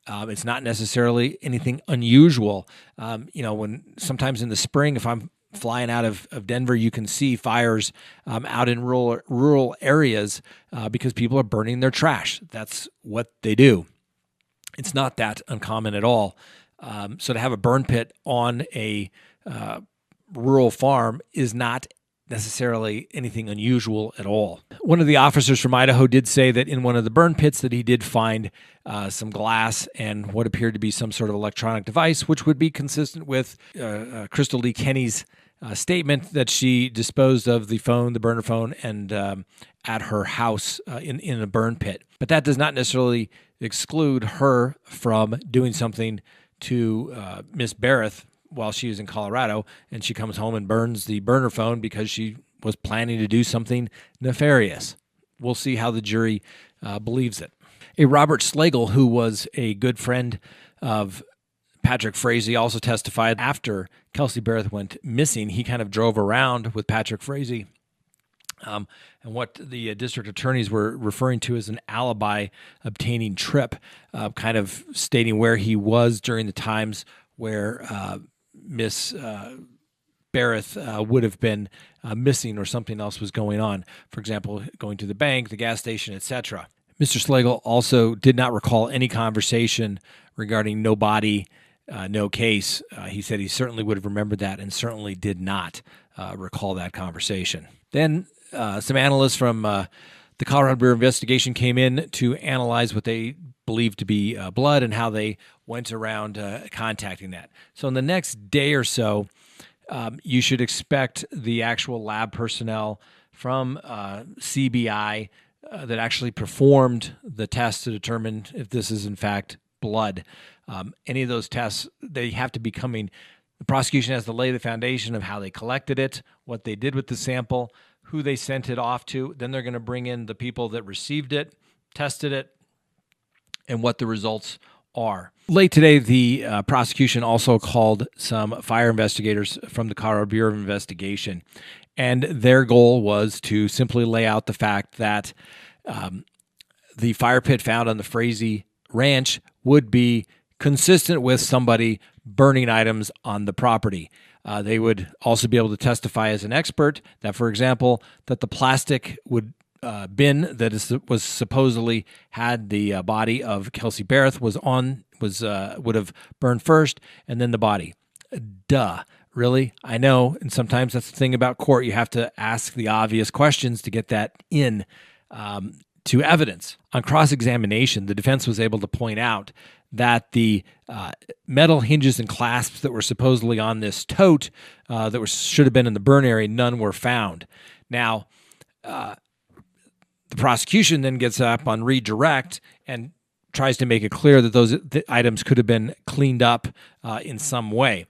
It's not necessarily anything unusual. When sometimes in the spring, if I'm flying out of Denver, you can see fires out in rural areas because people are burning their trash. That's what they do. It's not that uncommon at all. So to have a burn pit on a rural farm is not necessarily anything unusual at all. One of the officers from Idaho did say that in one of the burn pits that he did find some glass and what appeared to be some sort of electronic device, which would be consistent with Crystal Lee Kenny's statement that she disposed of the burner phone, and at her house in a burn pit. But that does not necessarily exclude her from doing something to Miss Berreth while she was in Colorado, and she comes home and burns the burner phone because she was planning to do something nefarious. We'll see how the jury believes it. A Robert Slagle, who was a good friend of Patrick Frazee, also testified after Kelsey Berreth went missing. He kind of drove around with Patrick Frazee, and what the district attorneys were referring to as an alibi obtaining trip, kind of stating where he was during the times where Miss Berreth would have been missing or something else was going on. For example, going to the bank, the gas station, etc. Mr. Slagle also did not recall any conversation regarding no body, no case. He said he certainly would have remembered that and certainly did not recall that conversation. Then some analysts from the Colorado Bureau of Investigation came in to analyze what they believed to be blood and how they went around contacting that. So in the next day or so, you should expect the actual lab personnel from CBI that actually performed the test to determine if this is in fact blood. Any of those tests, they have to be coming. The prosecution has to lay the foundation of how they collected it, what they did with the sample, who they sent it off to. Then they're going to bring in the people that received it, tested it, and what the results are. Late today, the prosecution also called some fire investigators from the Colorado Bureau of Investigation, and their goal was to simply lay out the fact that the fire pit found on the Frazee Ranch would be consistent with somebody burning items on the property. They would also be able to testify as an expert that, for example, that the plastic bin that was supposedly had the body of Kelsey Berreth would have burned first, and then the body. Duh. Really? I know, and sometimes that's the thing about court. You have to ask the obvious questions to get that in to evidence. On cross-examination, the defense was able to point out that the metal hinges and clasps that were supposedly on this tote should have been in the burn area, none were found. Now, the prosecution then gets up on redirect and tries to make it clear that the items could have been cleaned up in some way.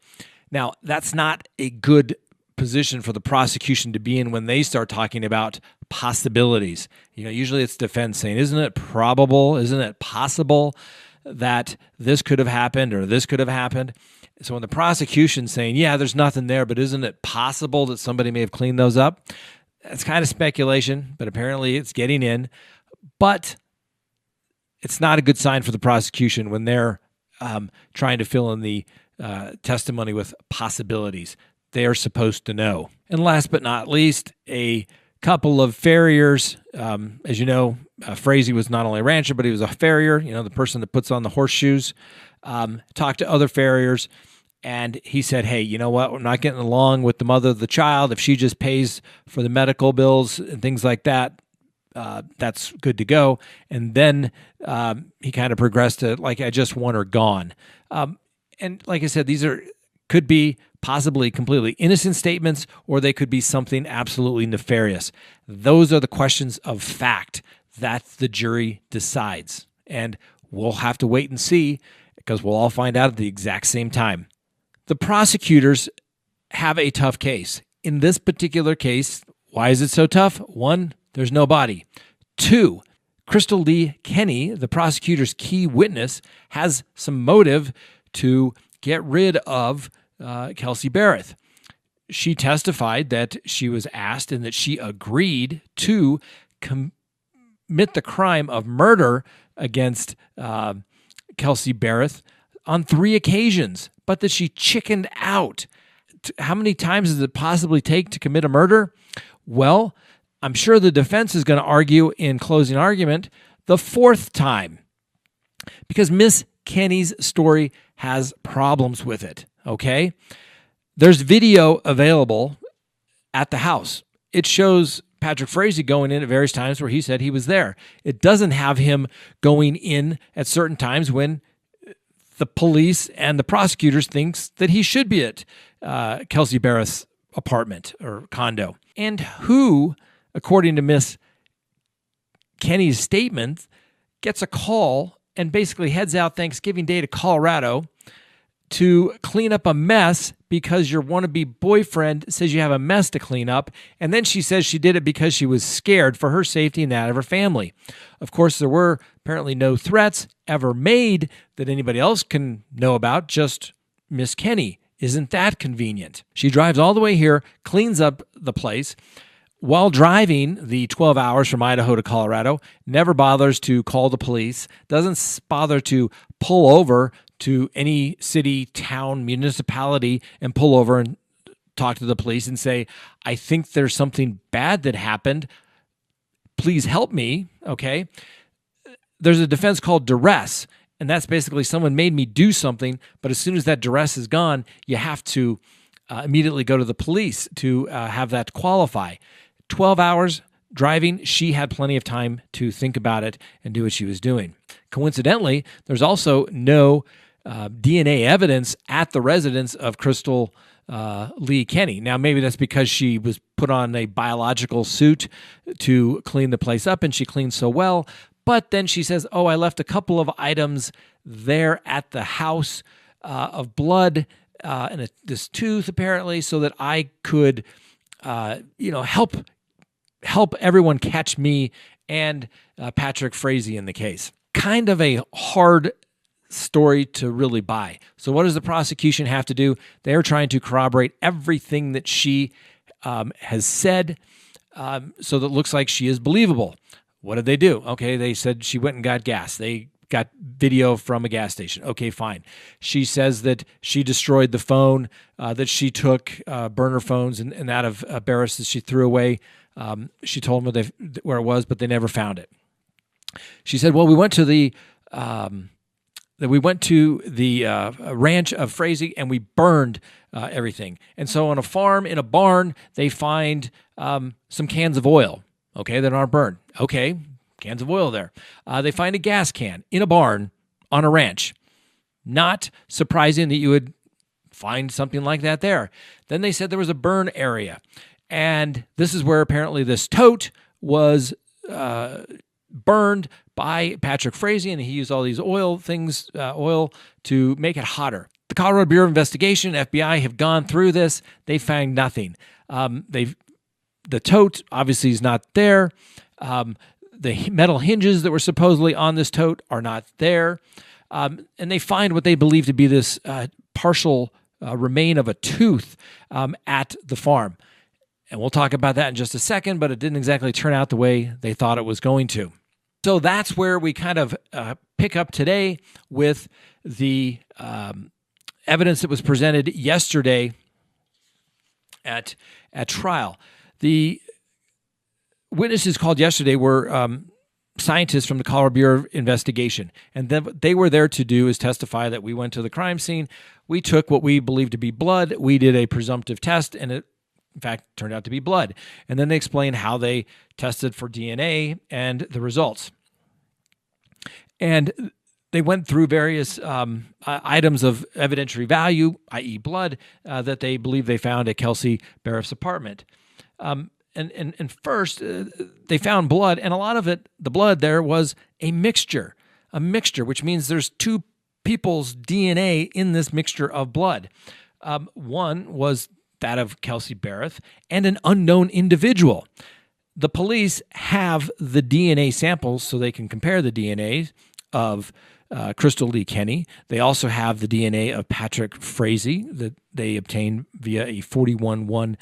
Now, that's not a good position for the prosecution to be in when they start talking about possibilities. Usually it's defense saying, isn't it probable, isn't it possible that this could have happened or this could have happened? So when the prosecution's saying, yeah, there's nothing there, but isn't it possible that somebody may have cleaned those up? That's kind of speculation, but apparently it's getting in. But it's not a good sign for the prosecution when they're trying to fill in the testimony with possibilities. They are supposed to know. And last but not least, a couple of farriers. As you know, Frazee was not only a rancher, but he was a farrier, the person that puts on the horseshoes. Talked to other farriers, and he said, hey, you know what? We're not getting along with the mother of the child. If she just pays for the medical bills and things like that, that's good to go. And then he kind of progressed to, like, I just want her gone. And like I said, these could be possibly completely innocent statements, or they could be something absolutely nefarious. Those are the questions of fact that the jury decides. And we'll have to wait and see, because we'll all find out at the exact same time. The prosecutors have a tough case. In this particular case, why is it so tough? One, there's no body. Two, Crystal Lee Kenny, the prosecutor's key witness, has some motive to get rid of Kelsey Berreth. She testified that she was asked and that she agreed to commit the crime of murder against Kelsey Berreth on 3 occasions, but that she chickened out. How many times does it possibly take to commit a murder? Well, I'm sure the defense is going to argue in closing argument the 4th time, because Miss Kenny's story has problems with it, okay? There's video available at the house. It shows Patrick Frazee going in at various times where he said he was there. It doesn't have him going in at certain times when the police and the prosecutors thinks that he should be at Kelsey Berreth's apartment or condo. And who, according to Miss Kenny's statement, gets a call and basically heads out Thanksgiving Day to Colorado to clean up a mess because your wannabe boyfriend says you have a mess to clean up. And then she says she did it because she was scared for her safety and that of her family. Of course, there were apparently no threats ever made that anybody else can know about, just Miss Kenny. Isn't that convenient? She drives all the way here, cleans up the place. While driving the 12 hours from Idaho to Colorado, never bothers to call the police, doesn't bother to pull over to any city, town, municipality and pull over and talk to the police and say, I think there's something bad that happened. Please help me, okay? There's a defense called duress, and that's basically someone made me do something, but as soon as that duress is gone, you have to immediately go to the police to have that qualify. 12 hours driving, she had plenty of time to think about it and do what she was doing. Coincidentally, there's also no DNA evidence at the residence of Crystal Lee Kenny. Now, maybe that's because she was put on a biological suit to clean the place up, and she cleaned so well. But then she says, oh, I left a couple of items there at the house of blood and this tooth, apparently, so that I could help everyone catch me and Patrick Frazee in the case. Kind of a hard story to really buy. So what does the prosecution have to do? They're trying to corroborate everything that she has said so that it looks like she is believable. What did they do? Okay, they said she went and got gas. They got video from a gas station. Okay, fine. She says that she destroyed the phone, that she took burner phones and that of Berreth that she threw away. She told them where it was, but they never found it. She said, well, we went to the ranch of Frazee and we burned everything. And so on a farm in a barn, they find some cans of oil. Okay, that aren't burned. Okay, cans of oil there. They find a gas can in a barn on a ranch. Not surprising that you would find something like that there. Then they said there was a burn area. And this is where apparently this tote was burned by Patrick Frazee, and he used all these oil to make it hotter. The Colorado Bureau of Investigation, FBI, have gone through this. They found nothing. The tote obviously is not there. The metal hinges that were supposedly on this tote are not there. And they find what they believe to be this partial remain of a tooth at the farm. And we'll talk about that in just a second, but it didn't exactly turn out the way they thought it was going to. So that's where we kind of pick up today with the evidence that was presented yesterday at trial. The witnesses called yesterday were scientists from the Colorado Bureau of Investigation, and what they were there to do is testify that we went to the crime scene, we took what we believed to be blood, we did a presumptive test, and it, in fact, turned out to be blood. And then they explained how they tested for DNA and the results. And they went through various items of evidentiary value, i.e. blood, that they believe they found at Kelsey Berreth's apartment. And first, they found blood, and a lot of it, the blood there, was a mixture, which means there's two people's DNA in this mixture of blood. One was that of Kelsey Berreth and an unknown individual. The police have the DNA samples so they can compare the DNA of Crystal Lee Kenny. They also have the DNA of Patrick Frazee that they obtained via a 41-1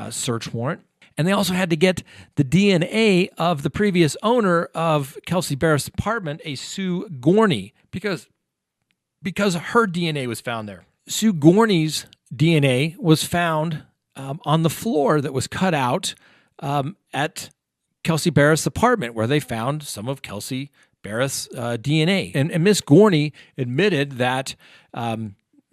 search warrant. And they also had to get the DNA of the previous owner of Kelsey Berreth's apartment, a Sue Gorney, because her DNA was found there. Sue Gorney's DNA was found on the floor that was cut out at Kelsey Berreth's apartment, where they found some of Kelsey Berreth's DNA. And Miss Gorney admitted that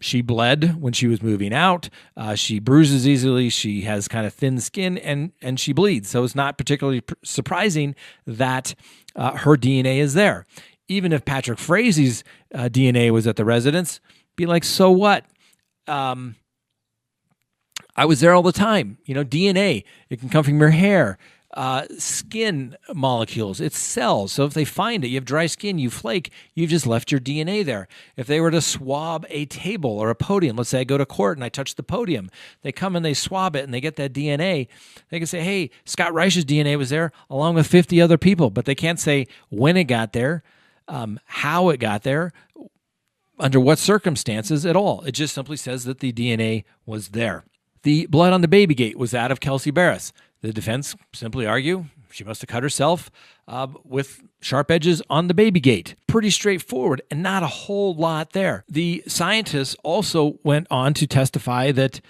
she bled when she was moving out. She bruises easily. She has kind of thin skin, and she bleeds. So it's not particularly surprising that her DNA is there. Even if Patrick Frazee's DNA was at the residence, be like, so what? I was there all the time. DNA, it can come from your hair, skin molecules, it's cells. So if they find it, you have dry skin, you flake, you've just left your DNA there. If they were to swab a table or a podium, let's say I go to court and I touch the podium, they come and they swab it and they get that DNA, they can say, hey, Scott Reisch's DNA was there along with 50 other people, but they can't say when it got there, how it got there, under what circumstances at all. It just simply says that the DNA was there. The blood on the baby gate was that of Kelsey Berreth. The defense simply argue she must have cut herself with sharp edges on the baby gate. Pretty straightforward and not a whole lot there. The scientists also went on to testify that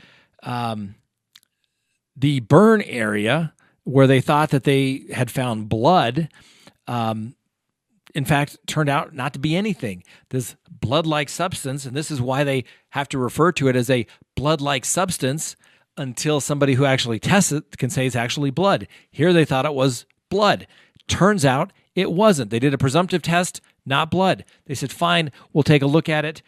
the burn area where they thought that they had found blood, in fact, turned out not to be anything. This blood-like substance, and this is why they have to refer to it as a blood-like substance until somebody who actually tests it can say it's actually blood. Here they thought it was blood. Turns out it wasn't. They did a presumptive test, not blood. They said, fine, we'll take a look at it,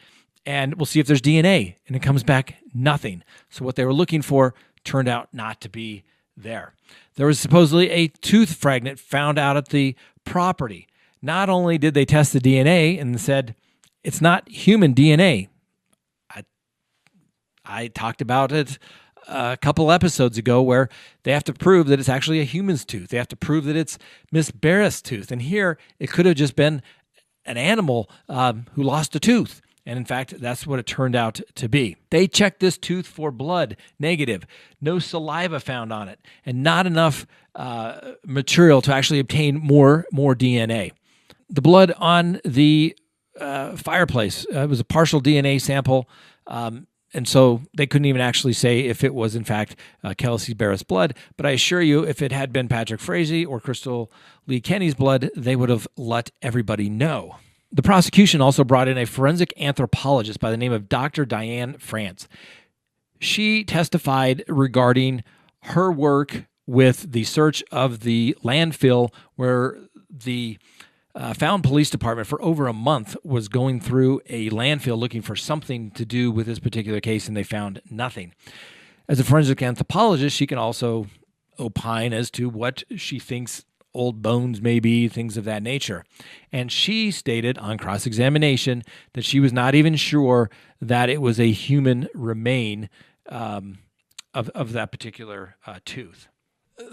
and we'll see if there's DNA. And it comes back nothing. So what they were looking for turned out not to be there. There was supposedly a tooth fragment found out at the property. Not only did they test the DNA and said, it's not human DNA. I talked about it a couple episodes ago where they have to prove that it's actually a human's tooth. They have to prove that it's Miss Berreth's tooth. And here, it could have just been an animal who lost a tooth. And in fact, that's what it turned out to be. They checked this tooth for blood, negative. No saliva found on it. And not enough material to actually obtain more DNA. The blood on the fireplace was a partial DNA sample, and so they couldn't even actually say if it was, in fact, Kelsey Berreth's blood. But I assure you, if it had been Patrick Frazee or Crystal Lee Kenny's blood, they would have let everybody know. The prosecution also brought in a forensic anthropologist by the name of Dr. Diane France. She testified regarding her work with the search of the landfill where the Fountain Police Department for over a month was going through a landfill looking for something to do with this particular case, and they found nothing. As a forensic anthropologist, she can also opine as to what she thinks old bones may be, things of that nature. And she stated on cross-examination that she was not even sure that it was a human remain of that particular tooth.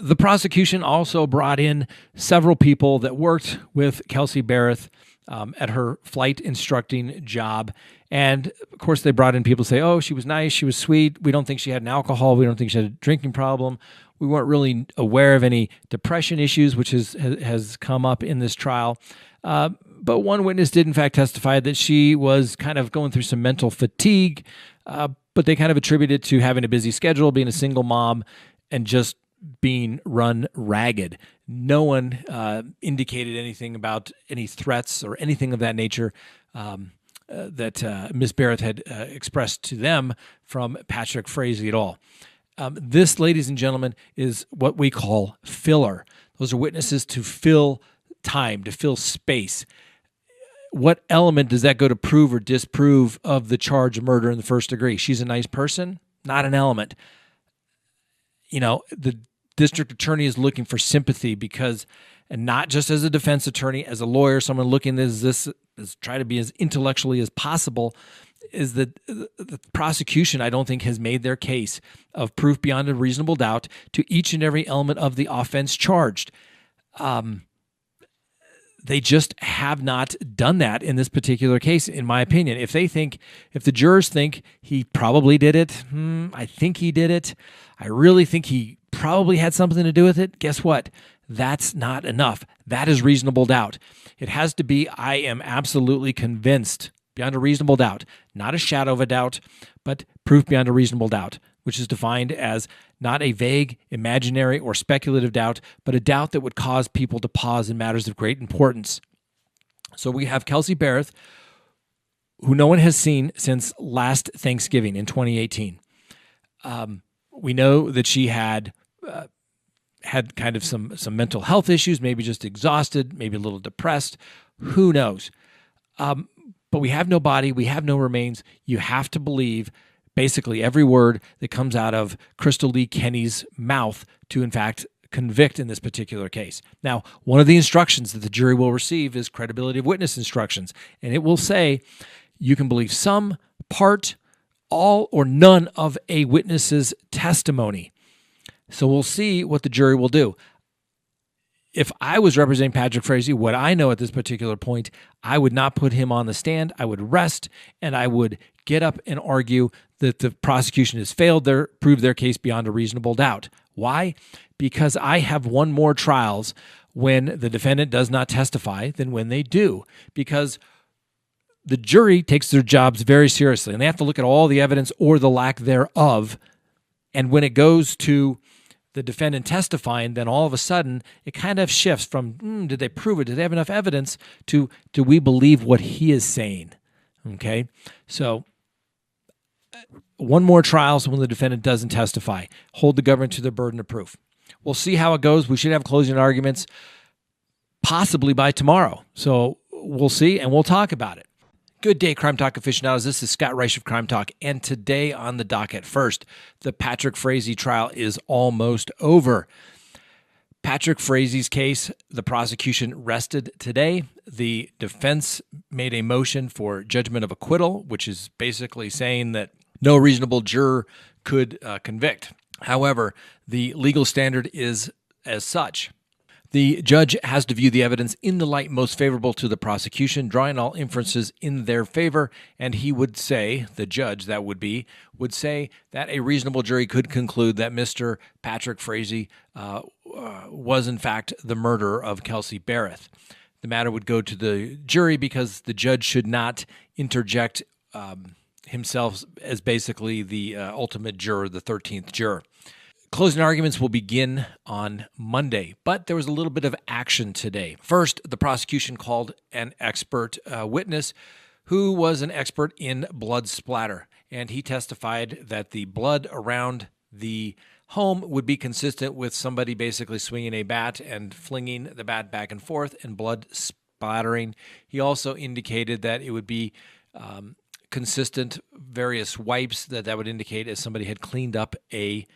The prosecution also brought in several people that worked with Kelsey Berreth at her flight instructing job. And of course, they brought in people to say, oh, she was nice, she was sweet. We don't think she had an alcohol. We don't think she had a drinking problem. We weren't really aware of any depression issues, which has come up in this trial. But one witness did, in fact, testify that she was kind of going through some mental fatigue, but they kind of attributed it to having a busy schedule, being a single mom, and just being run ragged. No one indicated anything about any threats or anything of that nature that Ms. Berreth had expressed to them from Patrick Frazee at all. This, ladies and gentlemen, is what we call filler. Those are witnesses to fill time, to fill space. What element does that go to prove or disprove of the charge of murder in the first degree? She's a nice person? Not an element. You know, the district attorney is looking for sympathy because, and not just as a defense attorney, as a lawyer, someone looking at this is try to be as intellectually as possible, is that the prosecution, I don't think, has made their case of proof beyond a reasonable doubt to each and every element of the offense charged. They just have not done that in this particular case, in my opinion. If the jurors think he probably did it, I think he did it, I really think he probably had something to do with it, guess what? That's not enough. That is reasonable doubt. It has to be, I am absolutely convinced, beyond a reasonable doubt, not a shadow of a doubt, but proof beyond a reasonable doubt, which is defined as not a vague, imaginary, or speculative doubt, but a doubt that would cause people to pause in matters of great importance. So we have Kelsey Berreth, who no one has seen since last Thanksgiving in 2018. We know that she had kind of some mental health issues, maybe just exhausted, maybe a little depressed. Who knows? But we have no body. We have no remains. You have to believe basically every word that comes out of Crystal Lee Kenny's mouth to, in fact, convict in this particular case. Now, one of the instructions that the jury will receive is credibility of witness instructions, and it will say you can believe some, part, all, or none of a witness's testimony. So we'll see what the jury will do. If I was representing Patrick Frazee, what I know at this particular point, I would not put him on the stand. I would rest, and I would get up and argue that the prosecution has failed to prove their case beyond a reasonable doubt. Why? Because I have won more trials when the defendant does not testify than when they do. Because the jury takes their jobs very seriously, and they have to look at all the evidence or the lack thereof. And when it goes to the defendant testifying, then all of a sudden it kind of shifts from, did they prove it? Did they have enough evidence to, do we believe what he is saying? Okay. So one more trial. So when the defendant doesn't testify, hold the government to their burden of proof. We'll see how it goes. We should have closing arguments possibly by tomorrow. So we'll see, and we'll talk about it. Good day, Crime Talk aficionados. This is Scott Reisch of Crime Talk, and today on the docket, first, the Patrick Frazee trial is almost over. Patrick Frazee's case, the prosecution rested today. The defense made a motion for judgment of acquittal, which is basically saying that no reasonable juror could convict. However, the legal standard is as such. The judge has to view the evidence in the light most favorable to the prosecution, drawing all inferences in their favor, and he would say, the judge that would say that a reasonable jury could conclude that Mr. Patrick Frazee was in fact the murderer of Kelsey Berreth. The matter would go to the jury because the judge should not interject himself as basically the ultimate juror, the 13th juror. Closing arguments will begin on Monday, but there was a little bit of action today. First, the prosecution called an expert witness who was an expert in blood splatter, and he testified that the blood around the home would be consistent with somebody basically swinging a bat and flinging the bat back and forth and blood splattering. He also indicated that it would be consistent, various wipes that would indicate as somebody had cleaned up a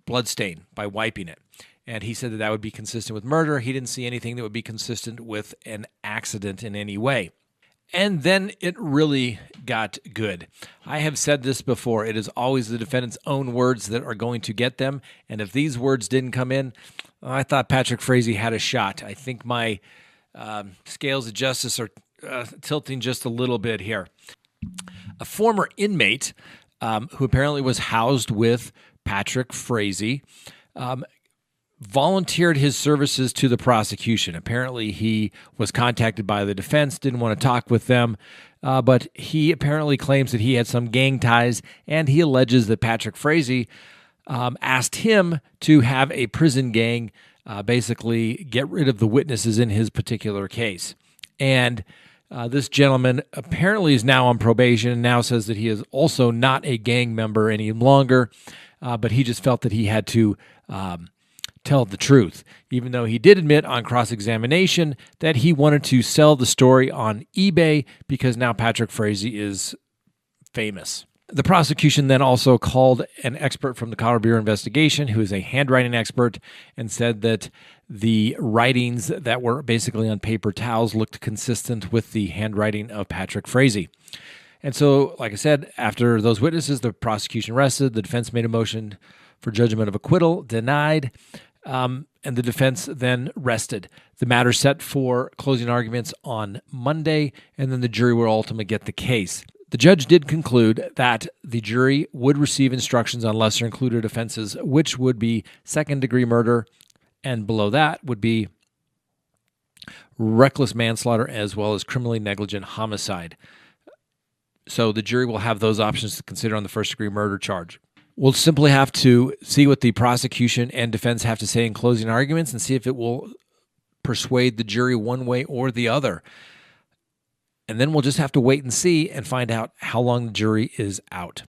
blood stain by wiping it. And he said that that would be consistent with murder. He didn't see anything that would be consistent with an accident in any way. And then it really got good. I have said this before. It is always the defendant's own words that are going to get them. And if these words didn't come in, I thought Patrick Frazee had a shot. I think my scales of justice are tilting just a little bit here. A former inmate who apparently was housed with Patrick Frazee volunteered his services to the prosecution. Apparently, he was contacted by the defense, didn't want to talk with them, but he apparently claims that he had some gang ties, and he alleges that Patrick Frazee asked him to have a prison gang basically get rid of the witnesses in his particular case. And this gentleman apparently is now on probation and now says that he is also not a gang member any longer, but he just felt that he had to tell the truth, even though he did admit on cross-examination that he wanted to sell the story on eBay because now Patrick Frazee is famous. The prosecution then also called an expert from the Colorado Bureau investigation who is a handwriting expert and said that the writings that were basically on paper towels looked consistent with the handwriting of Patrick Frazee. And so, like I said, after those witnesses, the prosecution rested. The defense made a motion for judgment of acquittal, denied, and the defense then rested. The matter set for closing arguments on Monday, and then the jury will ultimately get the case. The judge did conclude that the jury would receive instructions on lesser included offenses, which would be second-degree murder, and below that would be reckless manslaughter as well as criminally negligent homicide. So the jury will have those options to consider on the first-degree murder charge. We'll simply have to see what the prosecution and defense have to say in closing arguments and see if it will persuade the jury one way or the other. And then we'll just have to wait and see and find out how long the jury is out.